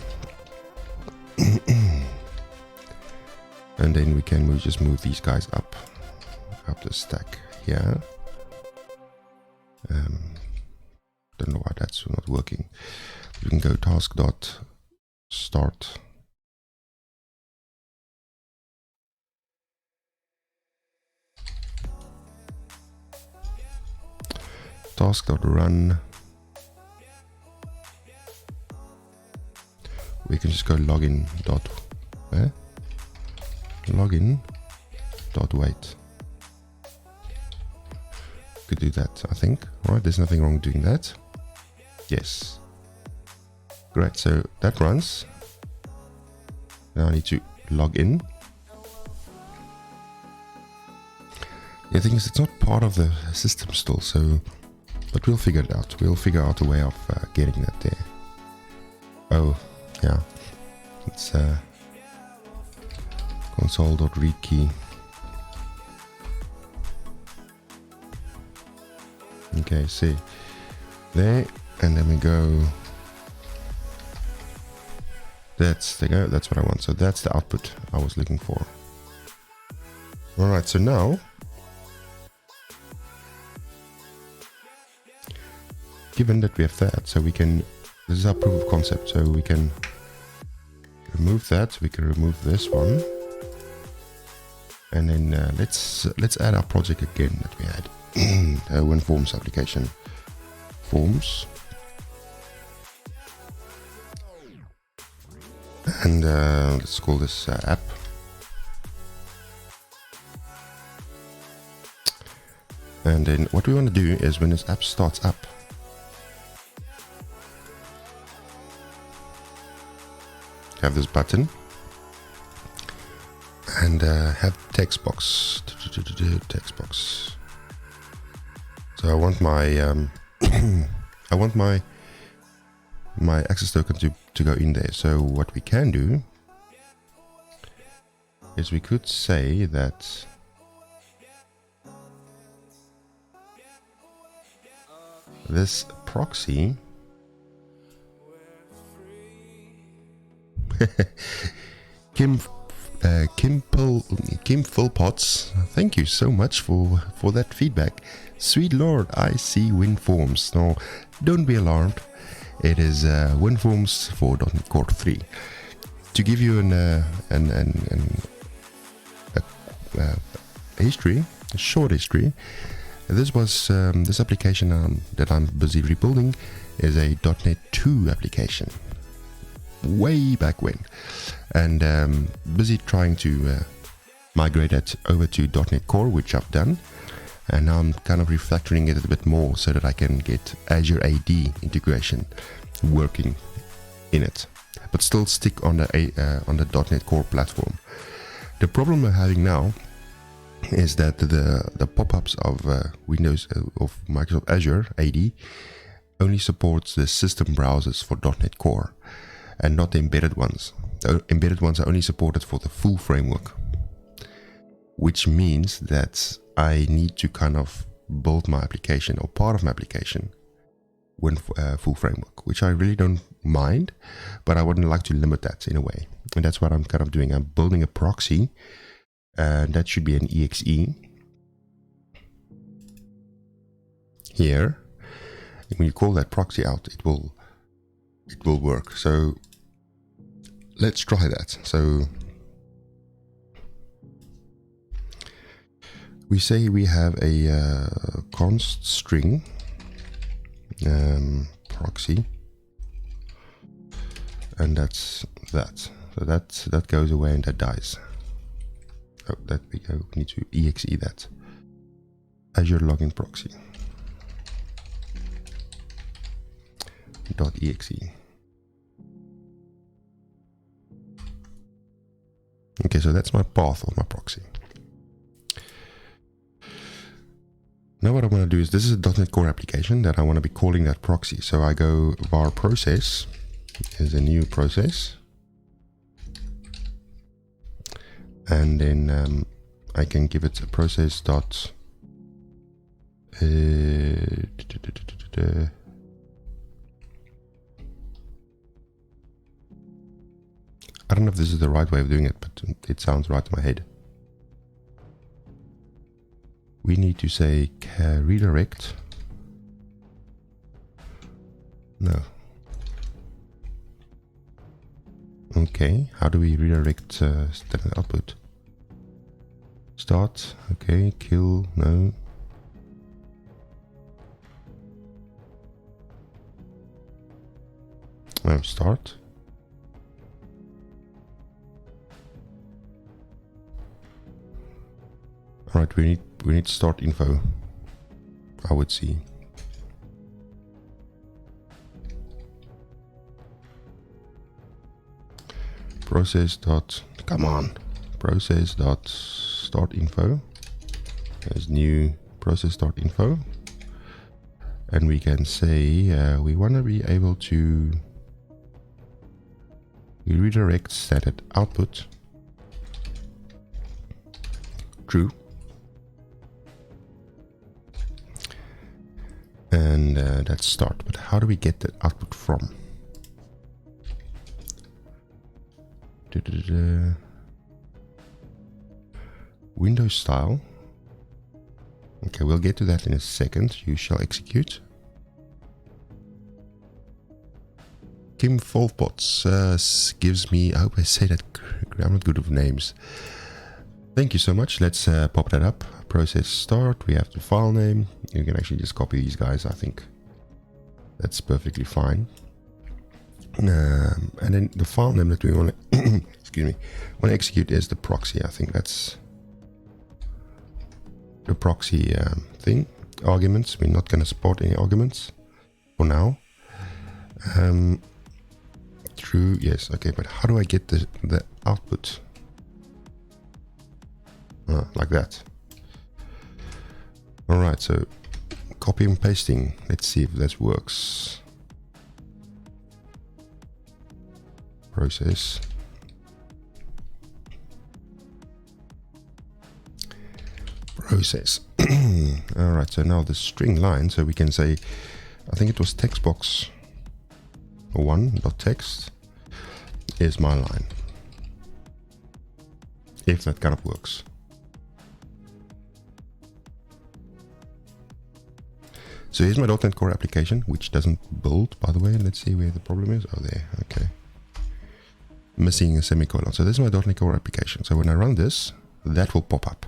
A: And then we can just move these guys up the stack here. Don't know why that's not working. We can go task.start. Task.run. We can just go login dot login dot wait. Could do that, I think. Alright, there's nothing wrong doing that. Yes. Great, so that runs. Now I need to log in. The thing is, it's not part of the system still, so... But we'll figure it out. We'll figure out a way of getting that there. Oh, yeah. It's console.read key. Okay, see. There, and then we go. That's the go. That's what I want. So that's the output I was looking for. Alright, so now... Given that we have that, so we can, this is our proof of concept, so we can remove that, we can remove this one, and then let's add our project again that we had, WinForms application, forms, and let's call this app. And then what we want to do is when this app starts up, have this button and have text box. Text box. So I want my I want my access token to go in there. So what we can do is we could say that this proxy Kim Philpotts, thank you so much for that feedback. Sweet Lord, I see WinForms. Now, don't be alarmed. It is WinForms for .NET Core 3. To give you a history, a short history, this was this application that I'm busy rebuilding is a .NET 2 application. Way back when, and busy trying to migrate it over to .NET Core, which I've done, and now I'm kind of refactoring it a bit more so that I can get Azure AD integration working in it, but still stick on the .NET Core platform. The problem we're having now is that the pop-ups of Windows of Microsoft Azure AD only supports the system browsers for .NET Core, and not the embedded ones. The embedded ones are only supported for the full framework, which means that I need to kind of build my application or part of my application with full framework, which I really don't mind, but I wouldn't like to limit that in a way. And that's what I'm kind of doing. I'm building a proxy, and that should be an exe here. And when you call that proxy out, it will work. So let's try that. So we say we have a const string proxy, and that's that. So that goes away and that dies. Oh, that we go. We need to exe that. Azure login proxy .exe. Okay, so that's my path of my proxy. Now what I want to do is, this is a .NET Core application that I want to be calling that proxy. So I go var process is a new process, and then I can give it a process dot I don't know if this is the right way of doing it, but it sounds right in my head. We need to say redirect. No. Okay, how do we redirect standard output? Start, okay, kill, no. No, start. Alright, we need start info, I would see. Process dot, come on, process dot start info. There's new process start info, and we can say we want to be able to redirect standard output true, and that's start. But how do we get the output from? Windows style. Okay, we'll get to that in a second. You shall execute. Kim Folpots gives me, I hope I say that, I'm not good with names. Thank you so much. Let's pop that up. Process start. We have the file name. You can actually just copy these guys. I think that's perfectly fine. And then the file name that we want to, excuse me, want to execute is the proxy. I think that's the proxy thing. arguments. We're not going to support any arguments for now. True, yes, okay, but how do I get the output? Like that. Alright, so copy and pasting. Let's see if this works. Process. Process. Alright, so now the string line, so we can say, I think it was text box 1.text is my line. If that kind of works. So here's my .NET Core application, which doesn't build, by the way. Let's see where the problem is. Oh, there. Okay. Missing a semicolon. So this is my .NET Core application. So when I run this, that will pop up.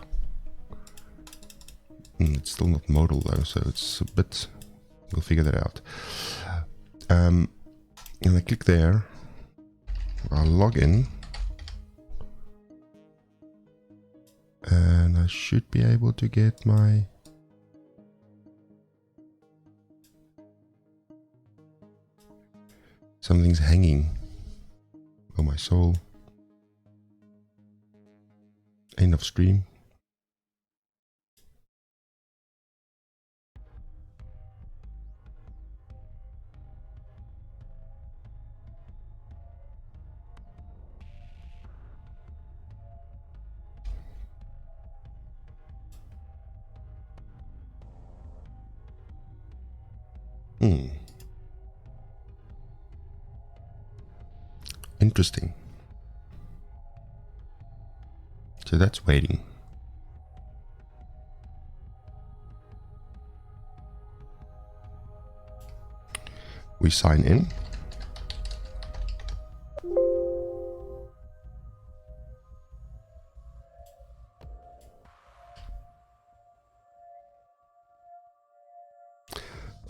A: It's still not modal though, so it's a bit... We'll figure that out. And I click there. I'll log in. And I should be able to get my... Something's hanging. Oh, my soul. End of stream. Interesting. So that's waiting. We sign in.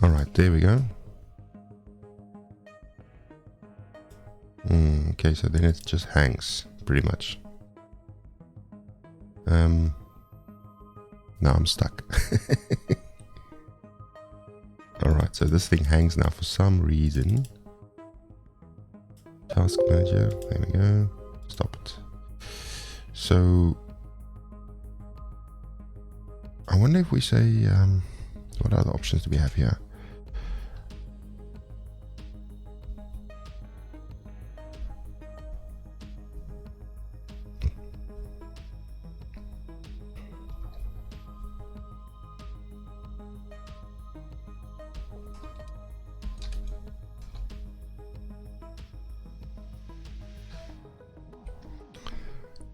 A: All right, there we go. Okay, so then it just hangs, pretty much. Now I'm stuck. Alright, so this thing hangs now for some reason. Task manager, there we go. Stop it. So, I wonder if we say, what other options do we have here?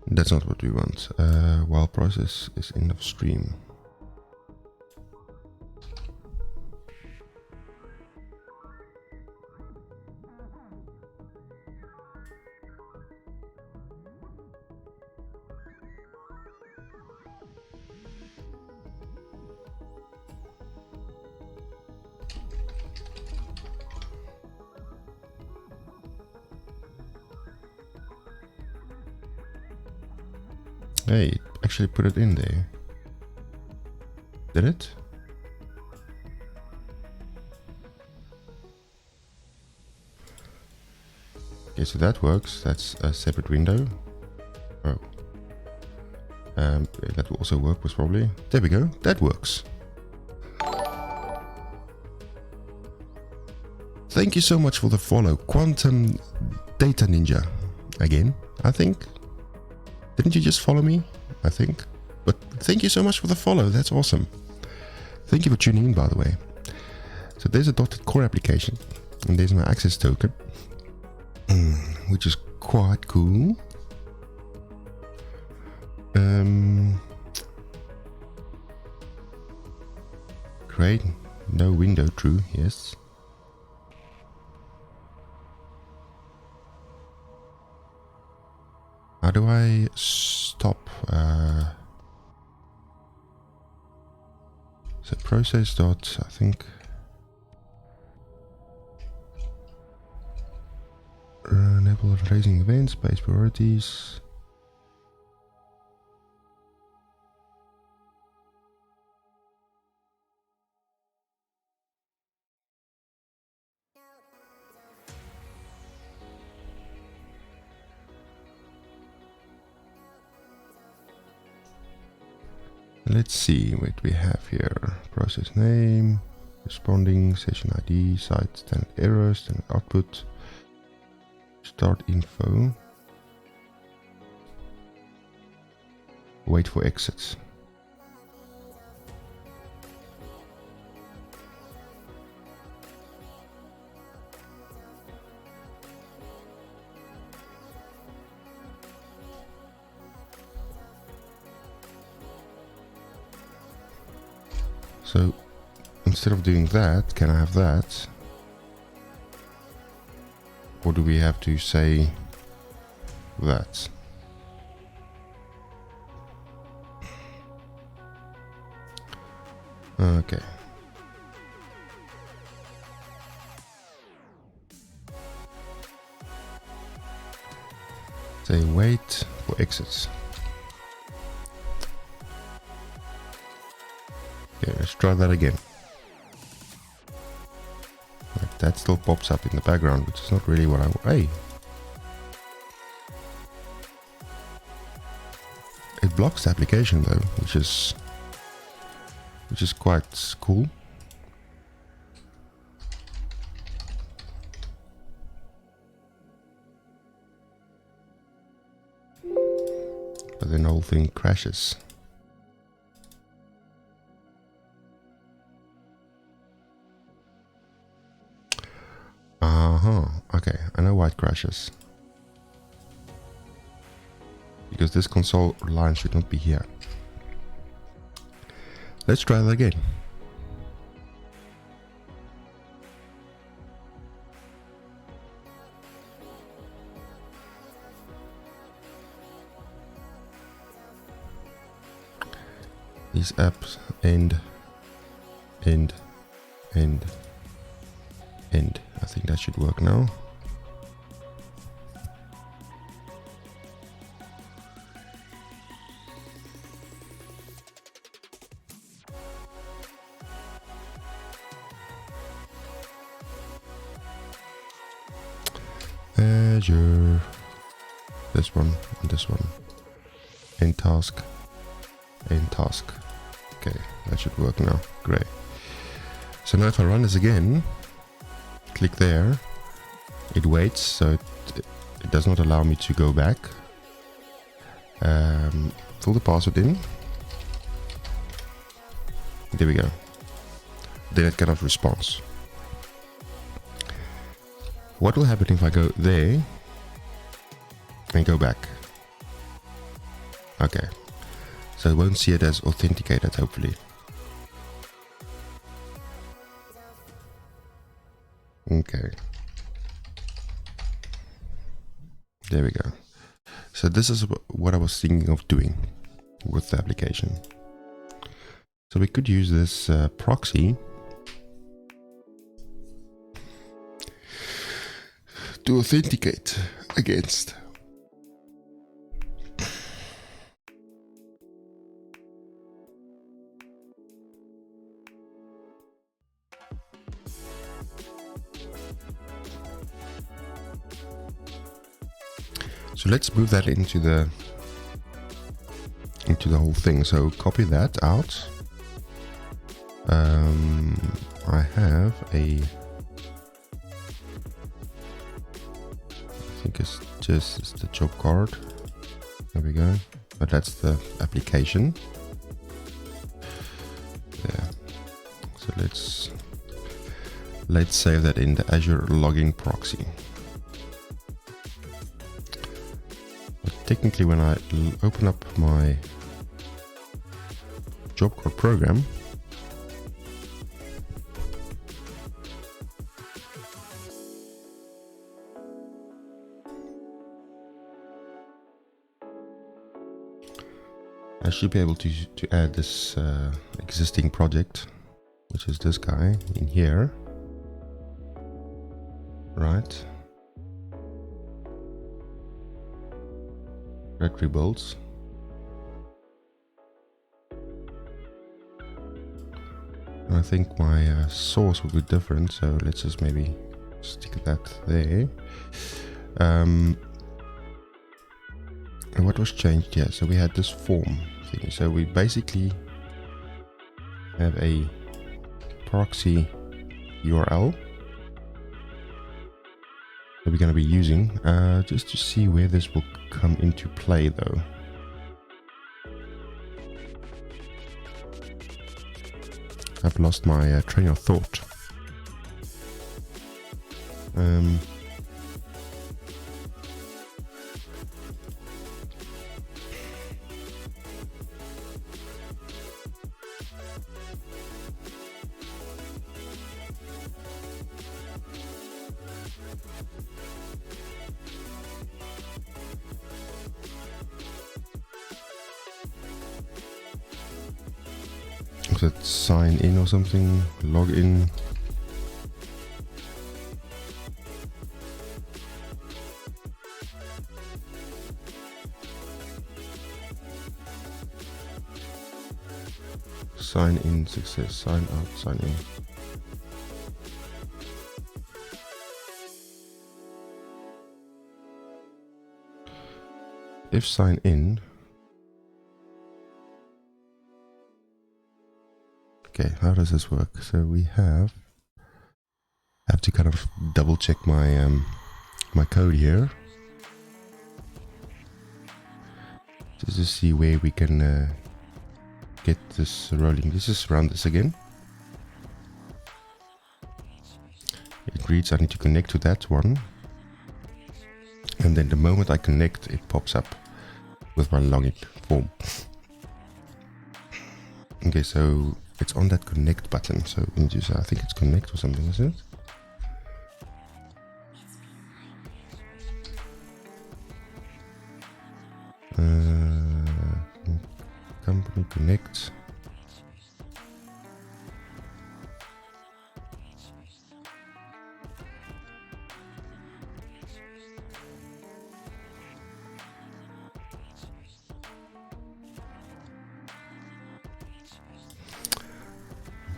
A: That's not what we want. While process is end of stream. Hey, it actually put it in there. Did it? Okay, so that works. That's a separate window. Oh. That will also work, most probably. There we go. That works. Thank you so much for the follow. Quantum Data Ninja. Again, I think. Didn't you just follow me? I think. But thank you so much for the follow. That's awesome. Thank you for tuning in, by the way. So there's a .NET Core application. And there's my access token. Which is quite cool. Great. No window, true. Yes. How do I stop? So process dot, I think. Enable raising events, base priorities. let's see what we have here. Process name, responding, session ID, site, standard error, standard output, start info, wait for exits. So instead of doing that, can I have that? Or do we have to say that? Okay. Say wait for exits. Okay, let's try that again. Like that still pops up in the background, which is not really what I want. Hey! It blocks the application though, which is quite cool. But then the whole thing crashes. Okay, I know why it crashes. Because this console line should not be here. Let's try that again. These apps end. I think that should work now. Azure, this one and this one, end task. Okay, that should work now. Great. So now if I run this again, click there, it waits, so it does not allow me to go back. Fill the password in. There we go. Then it cannot respond. What will happen if I go there and go back? Okay, so it won't see it as authenticated, hopefully. Okay, there we go. So this is what I was thinking of doing with the application. So we could use this proxy to authenticate against. So let's move that into the whole thing. So copy that out. I have a, I think it's just the job card. There we go. But that's the application. There. So let's save that in the Azure logging proxy. Technically, when I open up my job card program, I should be able to add this existing project, which is this guy in here, right? Red rebuilds. I think my source will be different, so let's just maybe stick that there. And what was changed here? So we had this form thing. So we basically have a proxy URL that we're going to be using, just to see where this will come into play though. I've lost my train of thought. Was it sign in or something? Log in. Sign in success, sign out, sign in. If sign in, okay, how does this work? So we have to kind of double check my my code here, just to see where we can get this rolling. Let's just run this again. It reads I need to connect to that one, and then the moment I connect, it pops up with my login form. Okay, so it's on that connect button, so we need to, I think it's connect or something, isn't it? Company connect.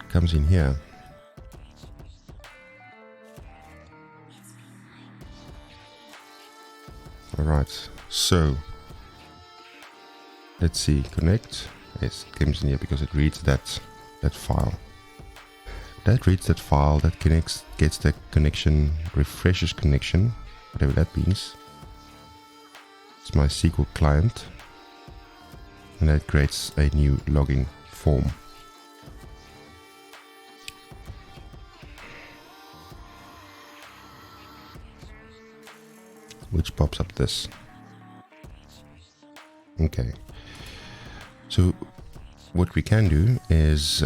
A: Comes in here. All right, so let's see, connect. Yes, it comes in here because it reads that file. That reads that file, that connects, gets the connection, refreshes connection, whatever that means. It's my SQL client, and that creates a new login form. Which pops up this. Okay. So what we can do is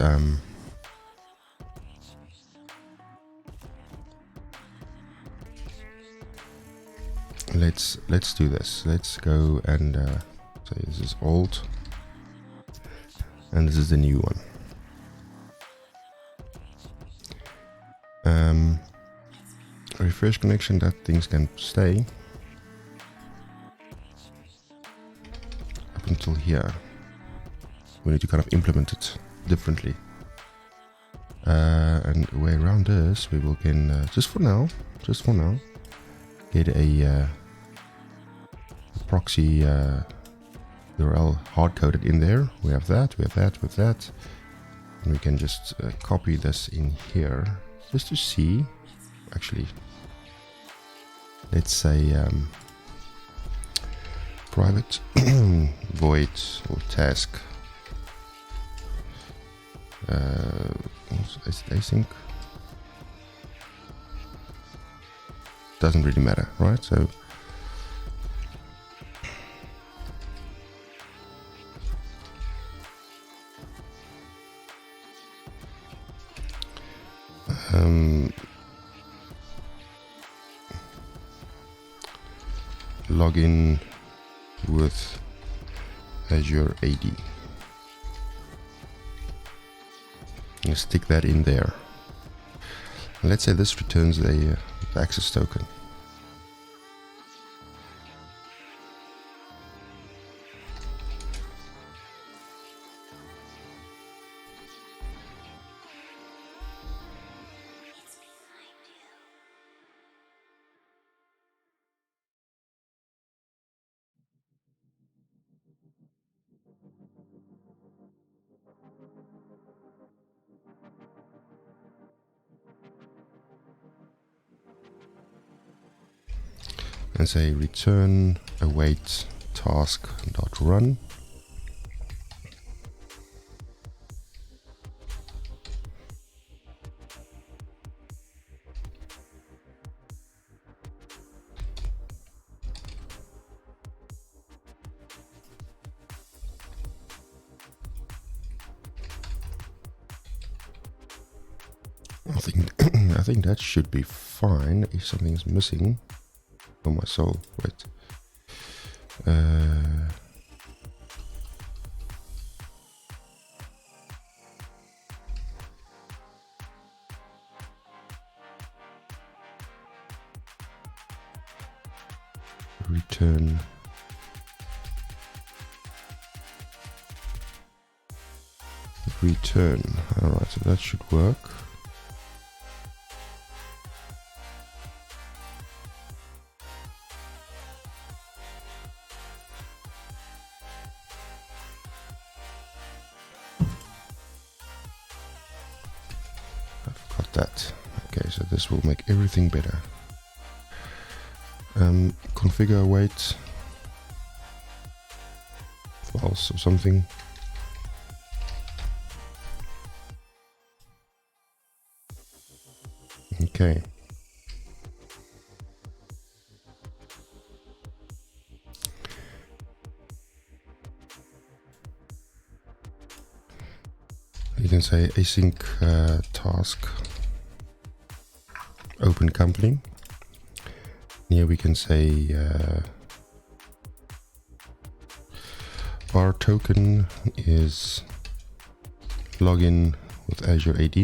A: let's do this. Let's go and say this is old, and this is the new one. Refresh connection, that things can stay up until here. We need to kind of implement it differently, and a way around this, we will can just for now, get a proxy URL hard coded in there. We have that, and we can just copy this in here just to see. Actually, let's say private void or task async. Doesn't really matter, right? So login with Azure AD. You stick that in there. And let's say this returns the access token. and say return await task dot run. I think that should be fine. If something's missing, oh my soul, wait. Return return. Alright, so that should work. I've got that. Okay, so this will make everything better. Configure await false or something. Okay. You can say async task open company. Here we can say our token is login with Azure AD.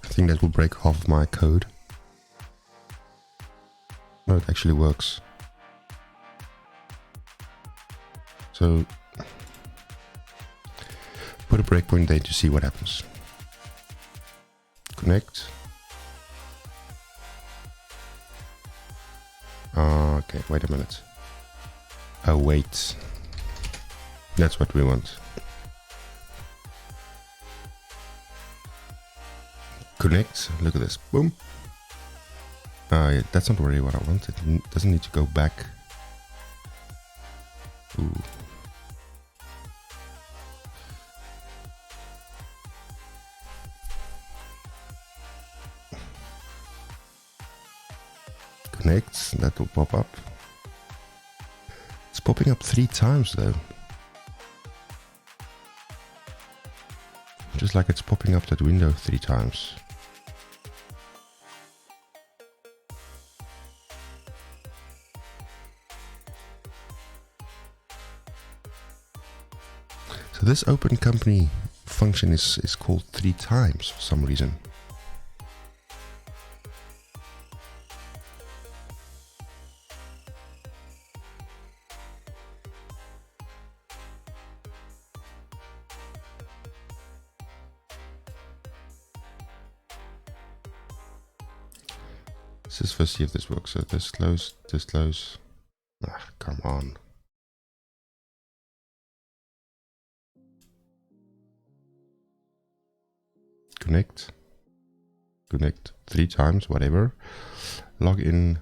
A: I think that will break half of my code. No, it actually works. So put a breakpoint there to see what happens. Connect. Okay, wait a minute. Oh, wait. That's what we want. Connect. Look at this. Boom. Yeah, that's not really what I want. It doesn't need to go back. Ooh. Connect. That will pop up. It's popping up 3 times though. Just like it's popping up that window 3 times. So this open company function is called 3 times for some reason. Let's just first see if this works. So this close, this close. Ah, come on. Connect. Connect 3 times, whatever. Log in.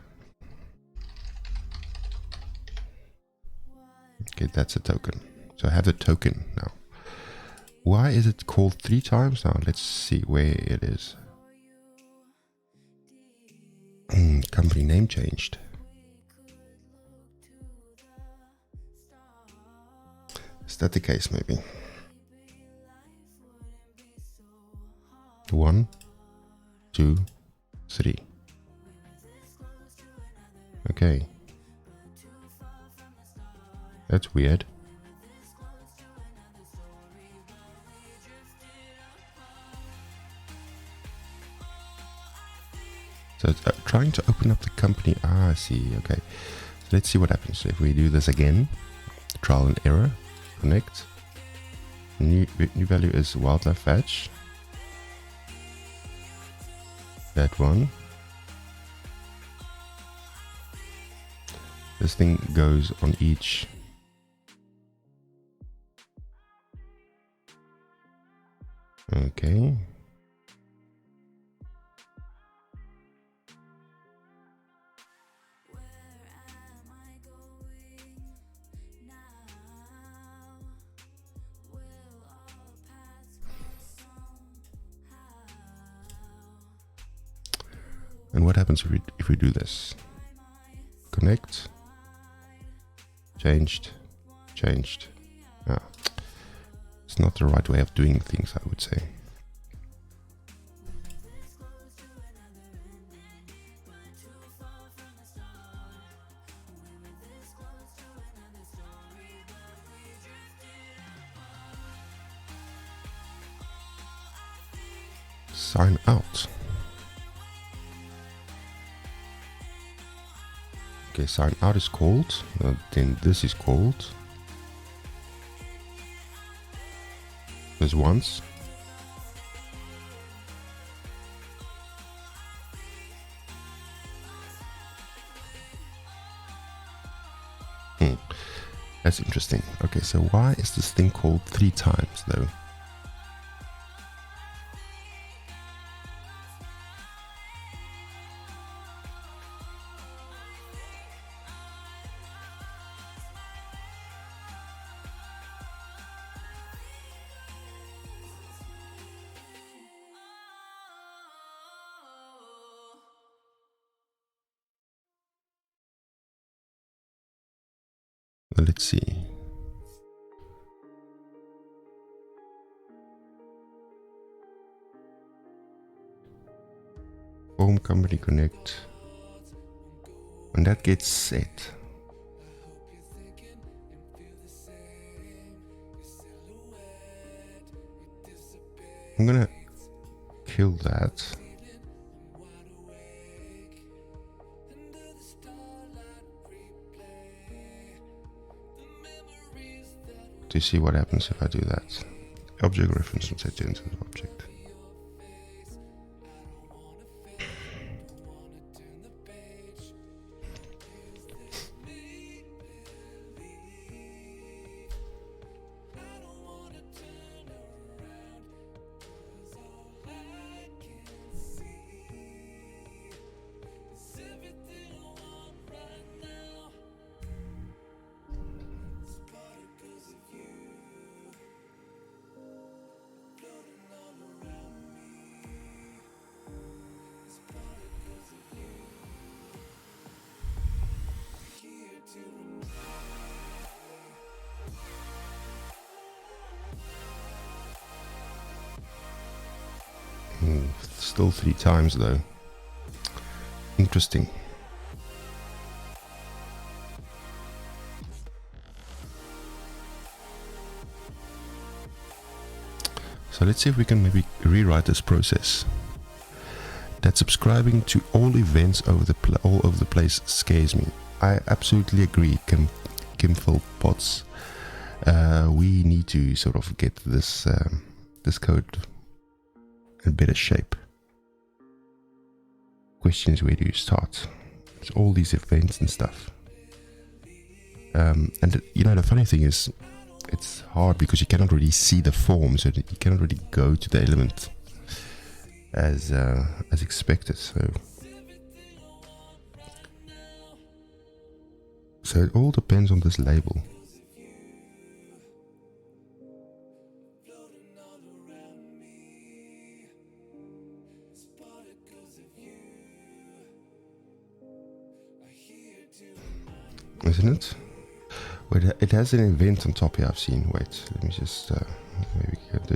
A: Okay, that's a token. So I have the token now. Why is it called 3 times now? Let's see where it is. Company name changed. Is that the case maybe? 1, 2, 3. Okay. That's weird. So it's trying to open up the company. Ah, I see. Okay. So let's see what happens if we do this again. Trial and error. Connect. New value is wildlife fetch. That one. This thing goes on each. Okay. And what happens if we do this? Connect. Changed. Ah, it's not the right way of doing things, I would say. Sign out. Okay, sign out is called. Then this is called. There's once. That's interesting. Okay, so why is this thing called 3 times though? Well, let's see. Home company connect. When that gets set, I'm gonna kill that. To see what happens if I do that. Object reference and set into the object. Still 3 times though. Interesting. So let's see if we can maybe rewrite this process. That subscribing to all events all over the place scares me. I absolutely agree, Kimfil Potts. We need to sort of get this this code in better shape. Question is, where do you start? It's all these events and stuff. And you know, the funny thing is, it's hard because you cannot really see the form, so you cannot really go to the element as expected. So it all depends on this label. Isn't it? Wait, it has an event on top here, I've seen. Wait, let me just maybe do